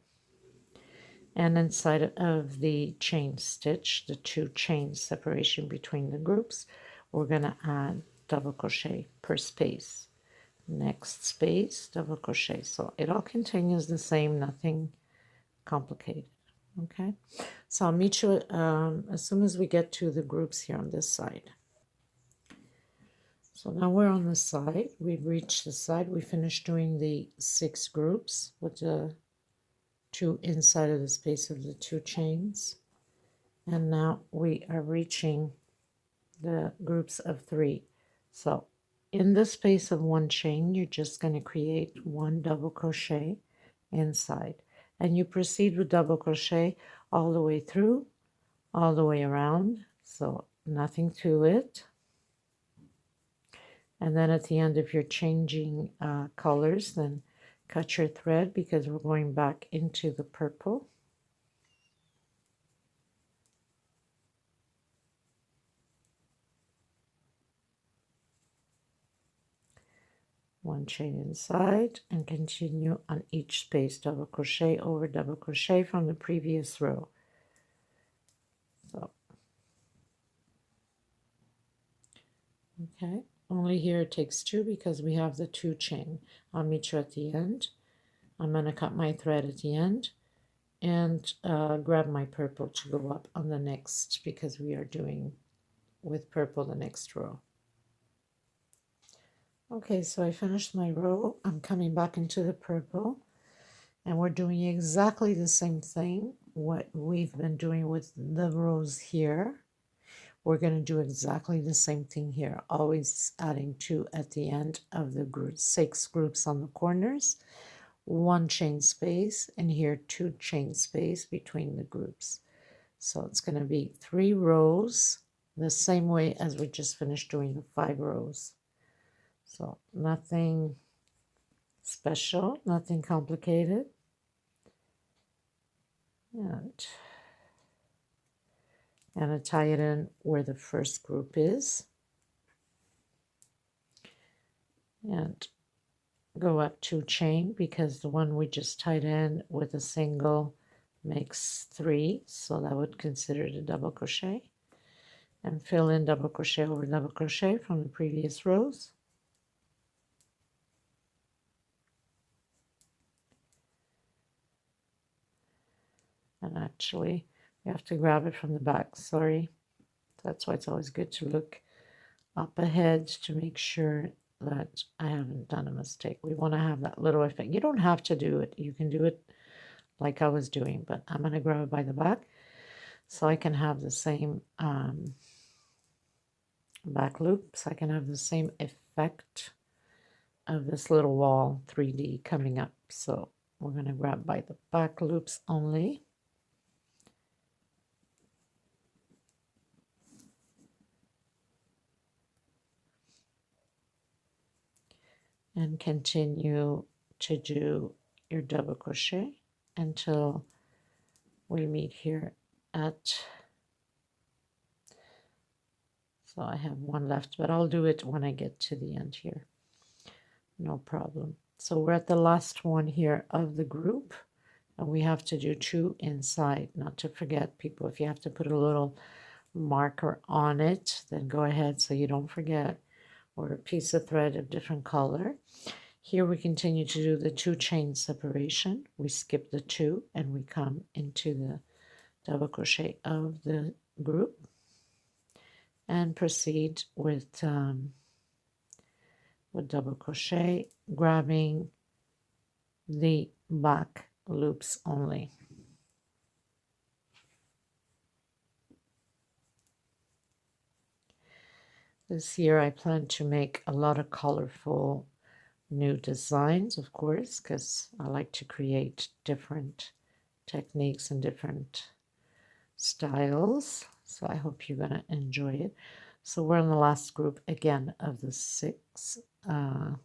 And inside of the chain stitch, the 2 chains separation between the groups, we're going to add double crochet per space. Next space, double crochet. So it all continues the same, nothing complicated. Okay. So I'll meet you as soon as we get to the groups here on this side. So now we're on the side. We've reached the side. We finished doing the 6 groups with the 2 inside of the space of the 2 chains. And now we are reaching the groups of 3. So in the space of 1 chain, you're just going to create 1 double crochet inside. And you proceed with double crochet all the way through, all the way around. So nothing to it. And then at the end, if you're changing colors, then cut your thread because we're going back into the purple. One chain inside and continue on each space, double crochet over double crochet from the previous row. So, okay. Only here it takes 2 because we have the 2 chain. I'll meet you at the end. I'm going to cut my thread at the end and grab my purple to go up on the next because we are doing with purple the next row. Okay, so I finished my row. I'm coming back into the purple and we're doing exactly the same thing what we've been doing with the rows here. We're going to do exactly the same thing here, always adding 2 at the end of the group, 6 groups on the corners, 1 chain space, and here 2 chain space between the groups. So it's going to be 3 rows, the same way as we just finished doing the 5 rows. So nothing special, nothing complicated. And I tie it in where the first group is. And go up 2 chain because the one we just tied in with a single makes 3. So that would consider it a double crochet. And fill in double crochet over double crochet from the previous rows. And actually, you have to grab it from the back, sorry. That's why it's always good to look up ahead to make sure that I haven't done a mistake. We want to have that little effect. You don't have to do it. You can do it like I was doing, but I'm going to grab it by the back so I can have the same back loop, so I can have the same effect of this little wall 3D coming up. So we're going to grab by the back loops only. And continue to do your double crochet until we meet here at, so I have 1 left, but I'll do it when I get to the end here. No problem. So we're at the last one here of the group, and we have to do 2 inside. Not to forget, people, if you have to put a little marker on it, then go ahead so you don't forget, or a piece of thread of different color. Here we continue to do the 2 chain separation. We skip the 2 and we come into the double crochet of the group and proceed with double crochet, grabbing the back loops only. This year I plan to make a lot of colorful new designs, of course, because I like to create different techniques and different styles. So I hope you're going to enjoy it. So we're in the last group again of the 6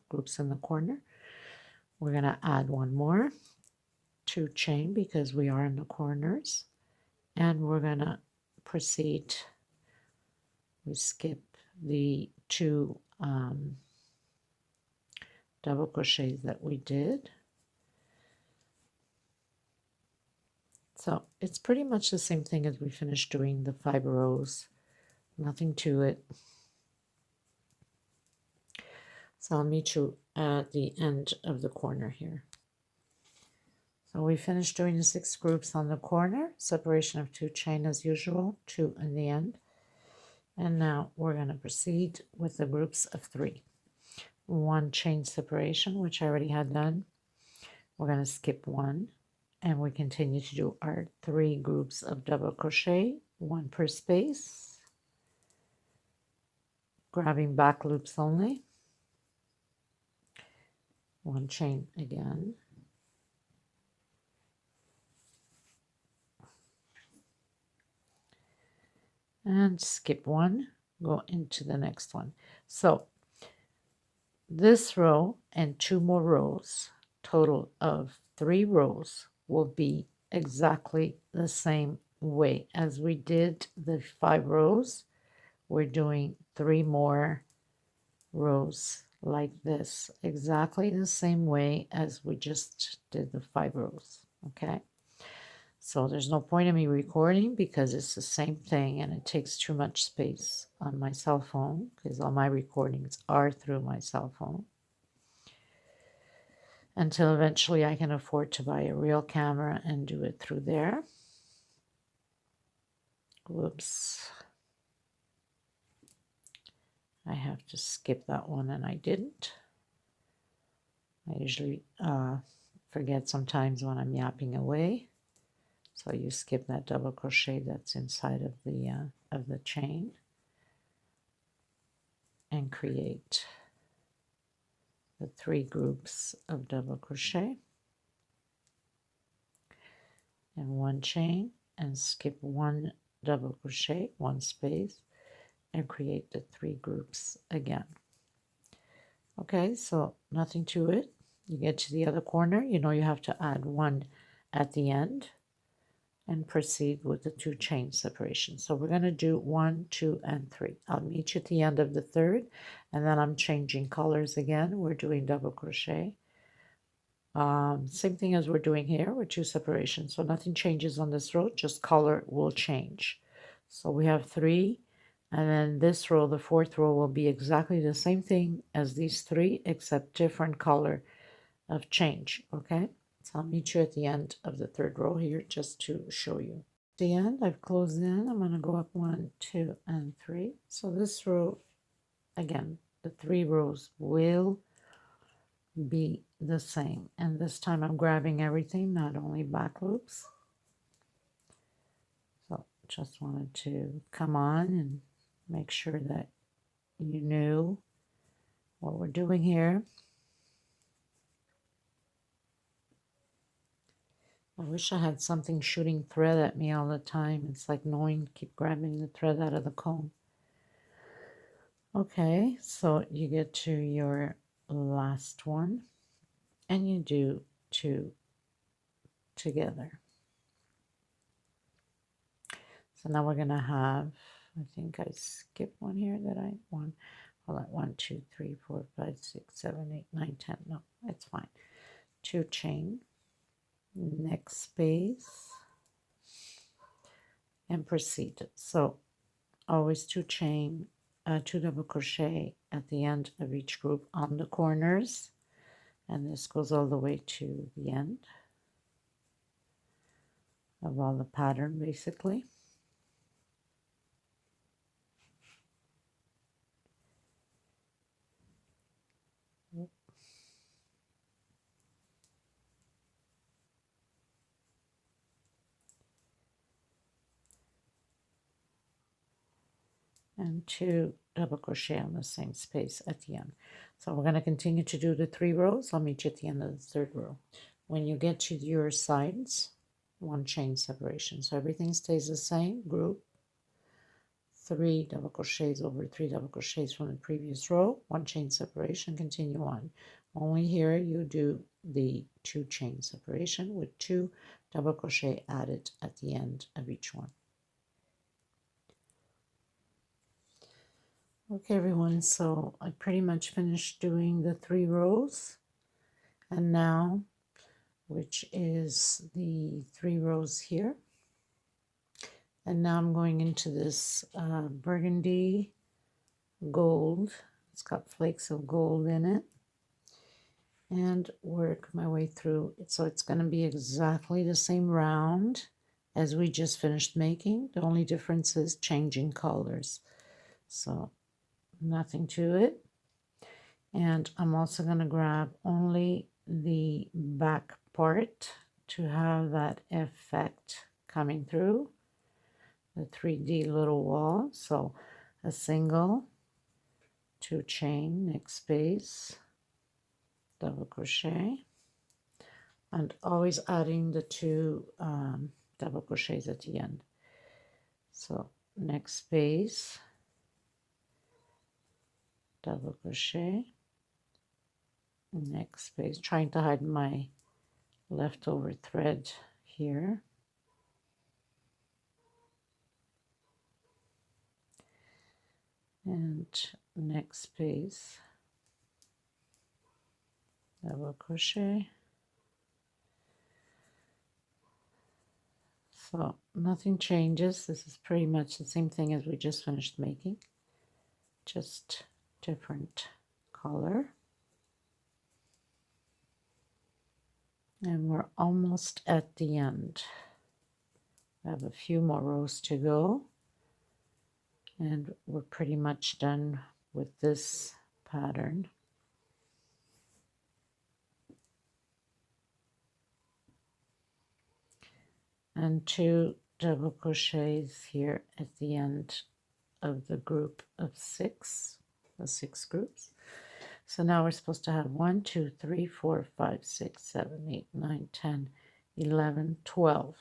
groups in the corner. We're going to add one more, 2 chain, because we are in the corners, and we're going to proceed. We skip the 2 double crochets that we did. So it's pretty much the same thing as we finished doing the 5 rows, nothing to it. So I'll meet you at the end of the corner here. So we finished doing the 6 groups on the corner, separation of 2 chain as usual, 2 in the end. And now we're going to proceed with the groups of 3. 1 chain separation, which I already had done. We're going to skip 1, and we continue to do our 3 groups of double crochet, 1 per space, grabbing back loops only, 1 chain again, and skip 1, go into the next one. So this row and 2 more rows, total of 3 rows, will be exactly the same way as we did the 5 rows. We're doing 3 more rows like this, exactly the same way as we just did the 5 rows. Okay, so there's no point in me recording because it's the same thing and it takes too much space on my cell phone, because all my recordings are through my cell phone, until eventually I can afford to buy a real camera and do it through there. Whoops. I have to skip that one and I didn't. I usually forget sometimes when I'm yapping away. So you skip that double crochet that's inside of the chain and create the 3 groups of double crochet and 1 chain, and skip 1 double crochet, 1 space, and create the 3 groups again. Okay, so nothing to it. You get to the other corner, you know you have to add 1 at the end and proceed with the 2 chain separations. So we're going to do 1, 2, and 3. I'll meet you at the end of the 3rd, and then I'm changing colors again. We're doing double crochet. Same thing as we're doing here with 2 separations. So nothing changes on this row, just color will change. So we have 3, and then this row, the 4th row, will be exactly the same thing as these 3, except different color of change. Okay, so I'll meet you at the end of the 3rd row here just to show you. At the end, I've closed in. I'm going to go up 1, 2, and 3. So this row, again, the 3 rows will be the same, and this time I'm grabbing everything, not only back loops. So just wanted to come on and make sure that you knew what we're doing here. I wish I had something shooting thread at me all the time. It's like knowing, keep grabbing the thread out of the comb. Okay, so you get to your last one and you do 2 together. So now we're going to have, I think I skipped one here that I want. Hold on, 1, 2, 3, 4, 5, 6, 7, 8, 9, 10. No, it's fine. 2 chain, next space, and proceed. So always two double crochet at the end of each group on the corners, and this goes all the way to the end of all the pattern basically. And two double crochet on the same space at the end. So we're going to continue to do the 3 rows. I'll meet you at the end of the 3rd row. When you get to your sides, 1 chain separation. So everything stays the same. Group 3 double crochets over 3 double crochets from the previous row, 1 chain separation, continue on. Only here you do the 2 chain separation with 2 double crochet added at the end of each one. Okay everyone, so I pretty much finished doing the 3 rows, and now, which is the 3 rows here, and now I'm going into this burgundy gold. It's got flakes of gold in it, and work my way through it. So it's going to be exactly the same round as we just finished making. The only difference is changing colors. So nothing to it. And I'm also going to grab only the back part to have that effect coming through the 3D little wall. So a single, 2 chain, next space, double crochet, and always adding the 2 double crochets at the end. So next space, double crochet, next space, trying to hide my leftover thread here, and next space, double crochet. So nothing changes. This is pretty much the same thing as we just finished making, just different color. And we're almost at the end. I have a few more rows to go, and we're pretty much done with this pattern. And 2 double crochets here at the end of the group of 6, the 6 groups. So now we're supposed to have 1, 2, 3, 4, 5, 6, 7, 8, 9, 10, 11, 12.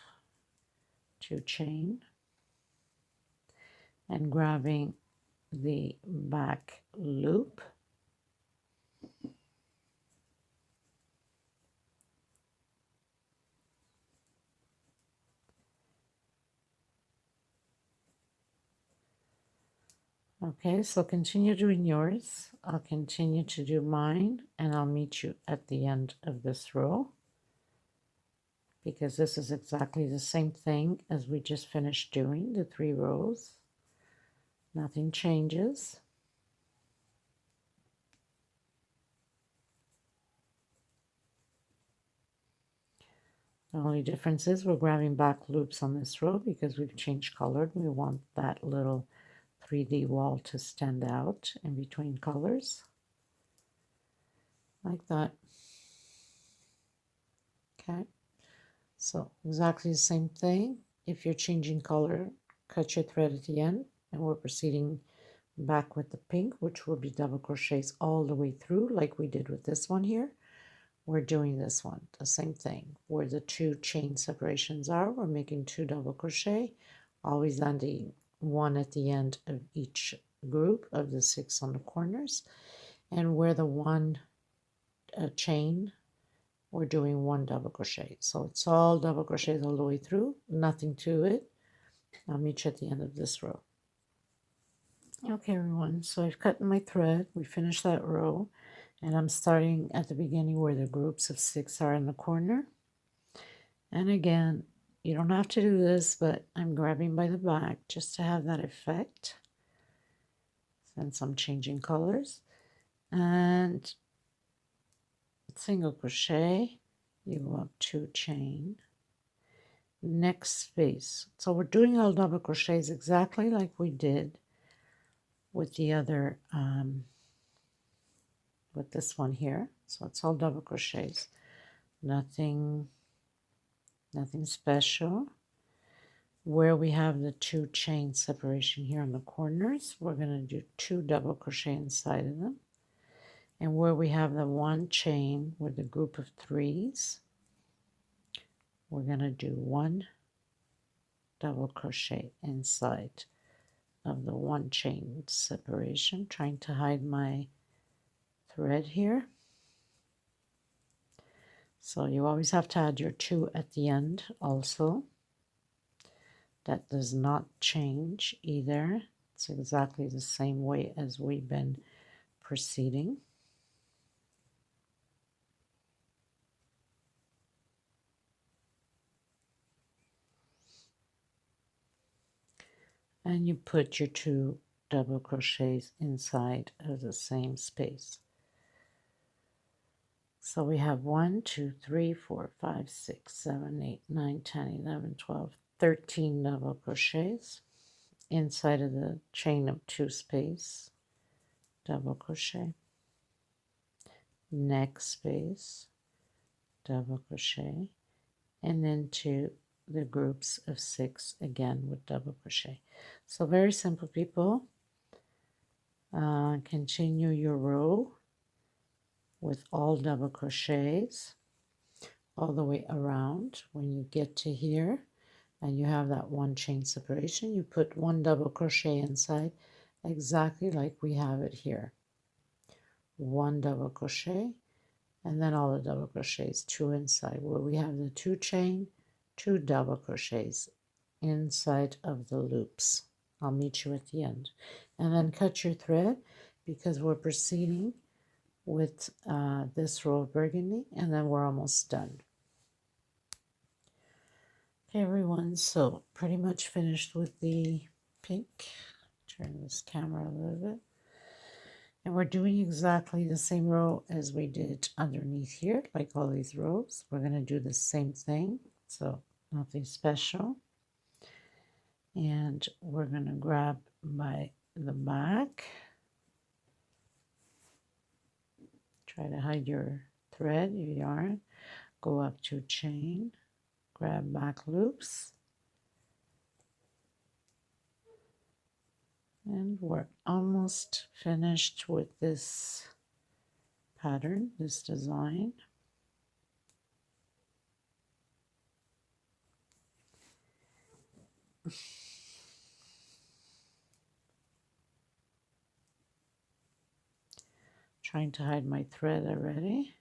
2 chain, and grabbing the back loop, okay, so continue doing yours. I'll continue to do mine, and I'll meet you at the end of this row, because this is exactly the same thing as we just finished doing, the 3 rows. Nothing changes. The only difference is we're grabbing back loops on this row because we've changed color. We want that little 3D wall to stand out in between colors, like that. Okay, so exactly the same thing. If you're changing color, cut your thread at the end, and we're proceeding back with the pink, which will be double crochets all the way through like we did with this one here. We're doing this one the same thing. Where the 2 chain separations are, we're making 2 double crochet, always landing 1 at the end of each group of the 6 on the corners, and where the 1 chain, we're doing 1 double crochet. So it's all double crochets all the way through, nothing to it. I'll meet you at the end of this row. Okay everyone, so I've cut my thread, we finished that row, and I'm starting at the beginning where the groups of 6 are in the corner. And again, you don't have to do this, but I'm grabbing by the back just to have that effect, since I'm changing colors. And single crochet, you go up 2 chain, next space. So we're doing all double crochets exactly like we did with the other with this one here. So it's all double crochets, nothing special. Where we have the 2 chain separation here on the corners, we're going to do 2 double crochet inside of them. And where we have the 1 chain with a group of 3s, we're going to do 1 double crochet inside of the 1 chain separation, trying to hide my thread here. So you always have to add your 2 at the end also. That does not change either. It's exactly the same way as we've been proceeding. And you put your 2 double crochets inside of the same space. So we have 1, 2, 3, 4, 5, 6, 7, 8, 9, 10, 11, 12, 13 double crochets inside of the chain of 2 space, double crochet, next space, double crochet, and then 2 the groups of 6 again with double crochet. So very simple, people. Continue your row with all double crochets all the way around. When you get to here and you have that 1 chain separation, you put 1 double crochet inside exactly like we have it here. 1 double crochet, and then all the double crochets, 2 inside. Where we have the 2 chain, 2 double crochets inside of the loops. I'll meet you at the end. And then cut your thread, because we're proceeding with this row of burgundy, and then we're almost done. Okay, everyone, so pretty much finished with the pink. Turn this camera a little bit. And we're doing exactly the same row as we did underneath here, like all these rows. We're going to do the same thing, so nothing special. And we're going to grab by the back. Try to hide your thread, your yarn. Go up to chain, grab back loops. And we're almost finished with this pattern, this design. Trying to hide my thread already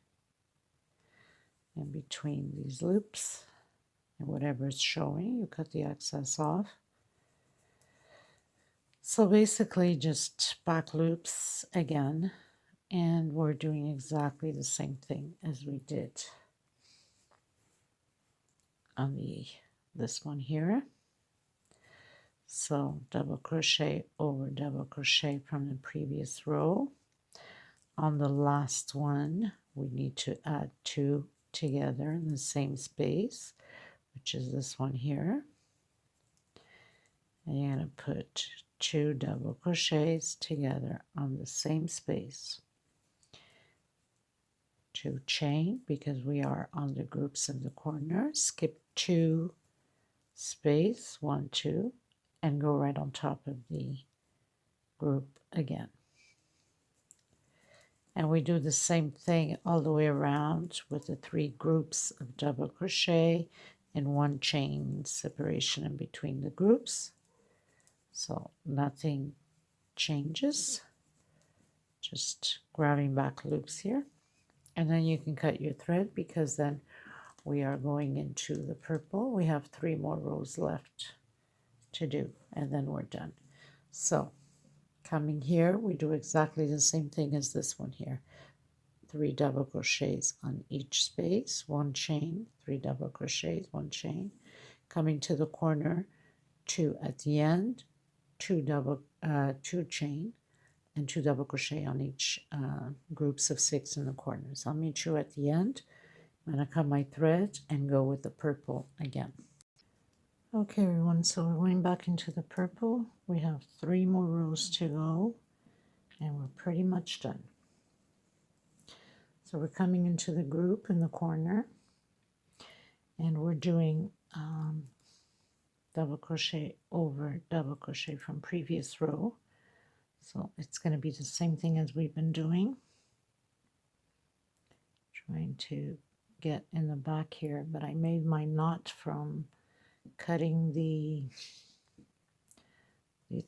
in between these loops, and whatever is showing, you cut the excess off. So basically just back loops again, and we're doing exactly the same thing as we did on this one here. So double crochet over double crochet from the previous row. On the last one, we need to add 2 together in the same space, which is this one here. And you're going to put 2 double crochets together on the same space. 2 chain, because we are on the groups in the corner. Skip 2 space, 1, 2, and go right on top of the group again. And we do the same thing all the way around with the 3 groups of double crochet and 1 chain separation in between the groups. So nothing changes, just grabbing back loops here. And then you can cut your thread, because then we are going into the purple. We have 3 more rows left to do, and then we're done. So coming here, we do exactly the same thing as this one here. 3 double crochets on each space, 1 chain, 3 double crochets, 1 chain, coming to the corner, 2 at the end, 2 chain, and 2 double crochet on each groups of 6 in the corners. I'll meet you at the end. I'm going to cut my thread and go with the purple again. Okay everyone, so we're going back into the purple. We have 3 more rows to go and we're pretty much done. So we're coming into the group in the corner and we're doing double crochet over double crochet from previous row. So it's going to be the same thing as we've been doing. Trying to get in the back here, but I made my knot from cutting the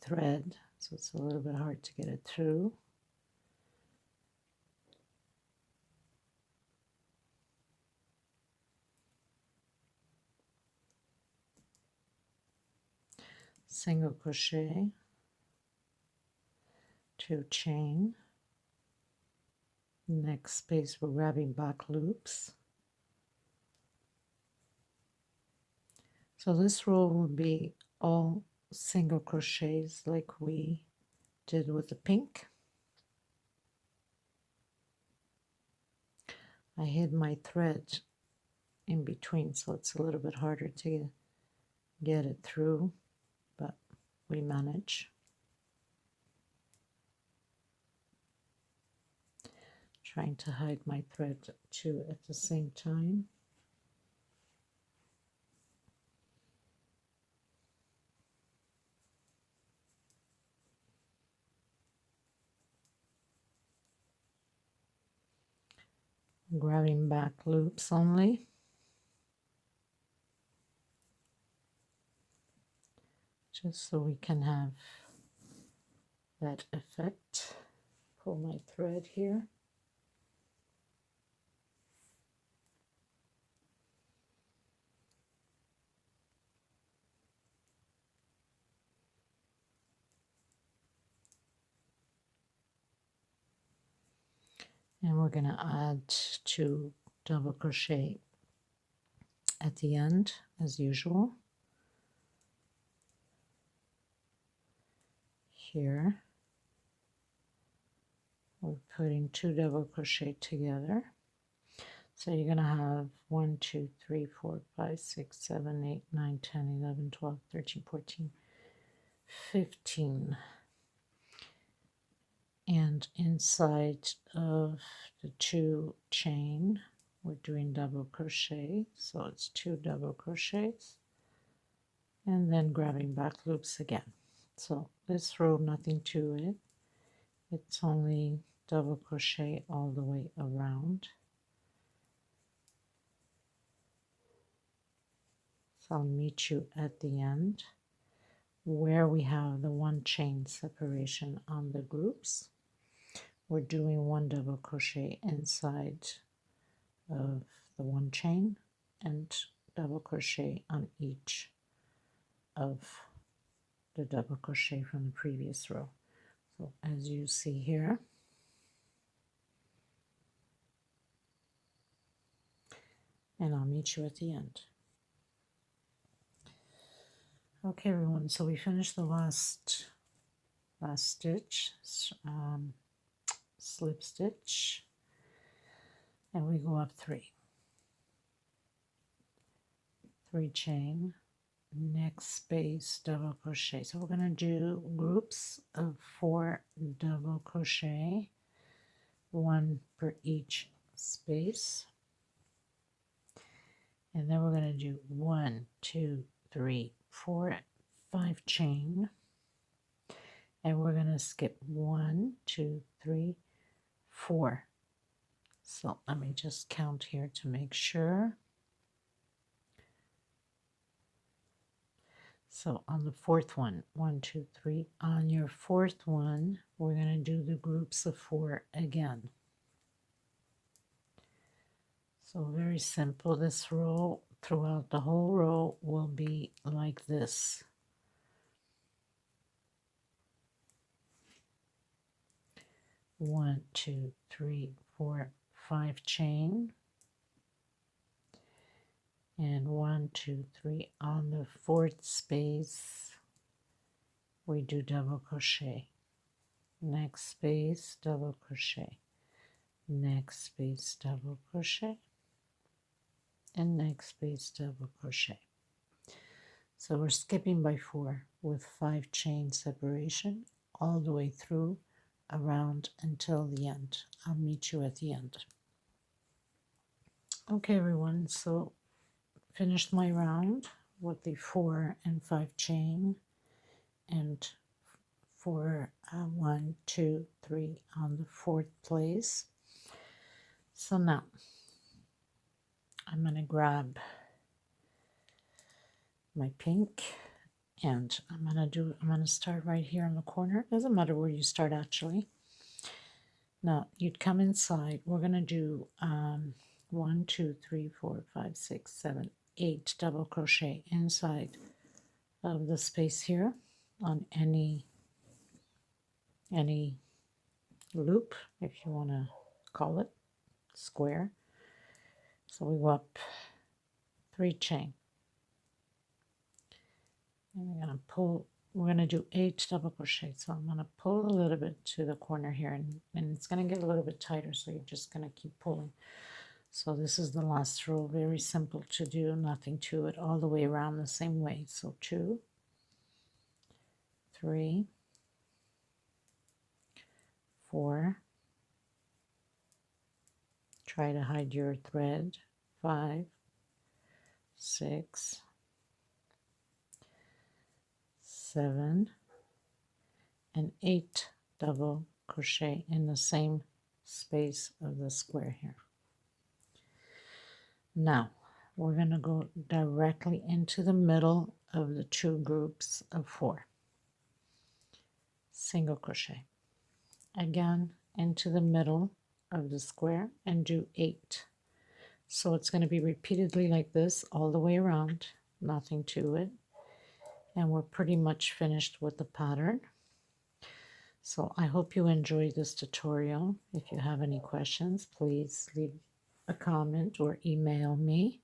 thread, so it's a little bit hard to get it through. Single crochet, 2 chain, next space we're grabbing back loops. So this row will be all single crochets like we did with the pink. I hid my thread in between, so it's a little bit harder to get it through, but we manage. Trying to hide my thread too at the same time. Grabbing back loops only. Just so we can have that effect. Pull my thread here. And we're going to add 2 double crochet at the end as usual. Here we're putting 2 double crochet together. So you're going to have 1, 2, 3, 4, 5, 6, 7, 8, 9, 10, 11, 12, 13, 14, 15. And inside of the 2 chain, we're doing double crochet. So it's 2 double crochets. And then grabbing back loops again. So this row, nothing to it. It's only double crochet all the way around. So I'll meet you at the end where we have the 1 chain separation on the groups. We're doing 1 double crochet inside of the 1 chain and double crochet on each of the double crochet from the previous row. So as you see here, and I'll meet you at the end. Okay everyone, so we finished the last stitch, slip stitch, and we go up 3 chain, next space double crochet. So we're going to do groups of 4 double crochet, 1 per each space, and then we're going to do 1, 2, 3, 4, 5 chain, and we're going to skip 1, 2, 3, 4. So let me just count here to make sure. So on the 4th one, 1, 2, 3, on your 4th one, we're going to do the groups of 4 again. So very simple. This row, throughout the whole row, will be like this. One, 2, 3, 4, 5 chain, and 1, 2, 3 on the 4th space we do double crochet, next space double crochet, next space double crochet, and next space double crochet. So we're skipping by 4 with 5 chain separation all the way through around until the end. I'll meet you at the end. Okay everyone, so finished my round with the 4 and 5 chain and 4 1 2 3 on the 4th place. So now I'm going to grab my pink and I'm going to start right here in the corner. Doesn't matter where you start actually. Now you'd come inside. We're going to do 1 2 3 4 5 6 7 8 double crochet inside of the space here on any loop, if you want to call it square. So we go up 3 chain, and we're going to pull. We're going to do 8 double crochet. So I'm going to pull a little bit to the corner here, and it's going to get a little bit tighter, so you're just going to keep pulling. So this is the last row, very simple to do, nothing to it, all the way around the same way. So 2 3 4, try to hide your thread, 5 6 7 and 8 double crochet in the same space of the square here. Now we're going to go directly into the middle of the 2 groups of 4, single crochet, again into the middle of the square and do 8. So it's going to be repeatedly like this all the way around, nothing to it, and we're pretty much finished with the pattern. So I hope you enjoyed this tutorial. If you have any questions, please leave a comment or email me.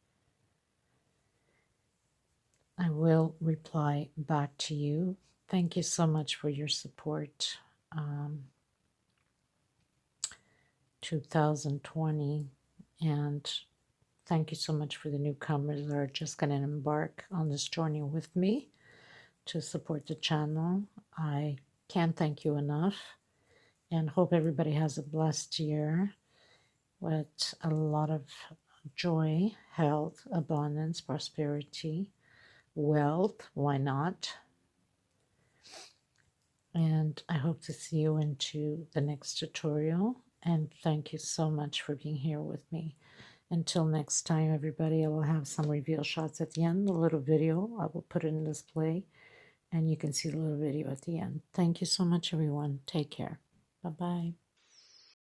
I will reply back to you. Thank you so much for your support. 2020, and thank you so much for the newcomers that are just going to embark on this journey with me to support the channel. I can't thank you enough, and hope everybody has a blessed year with a lot of joy, health, abundance, prosperity, wealth, why not? And I hope to see you into the next tutorial, and thank you so much for being here with me. Until next time, everybody, I will have some reveal shots at the end, a little video. I will put it in display, and you can see the little video at the end. Thank you so much, everyone. Take care. Bye-bye.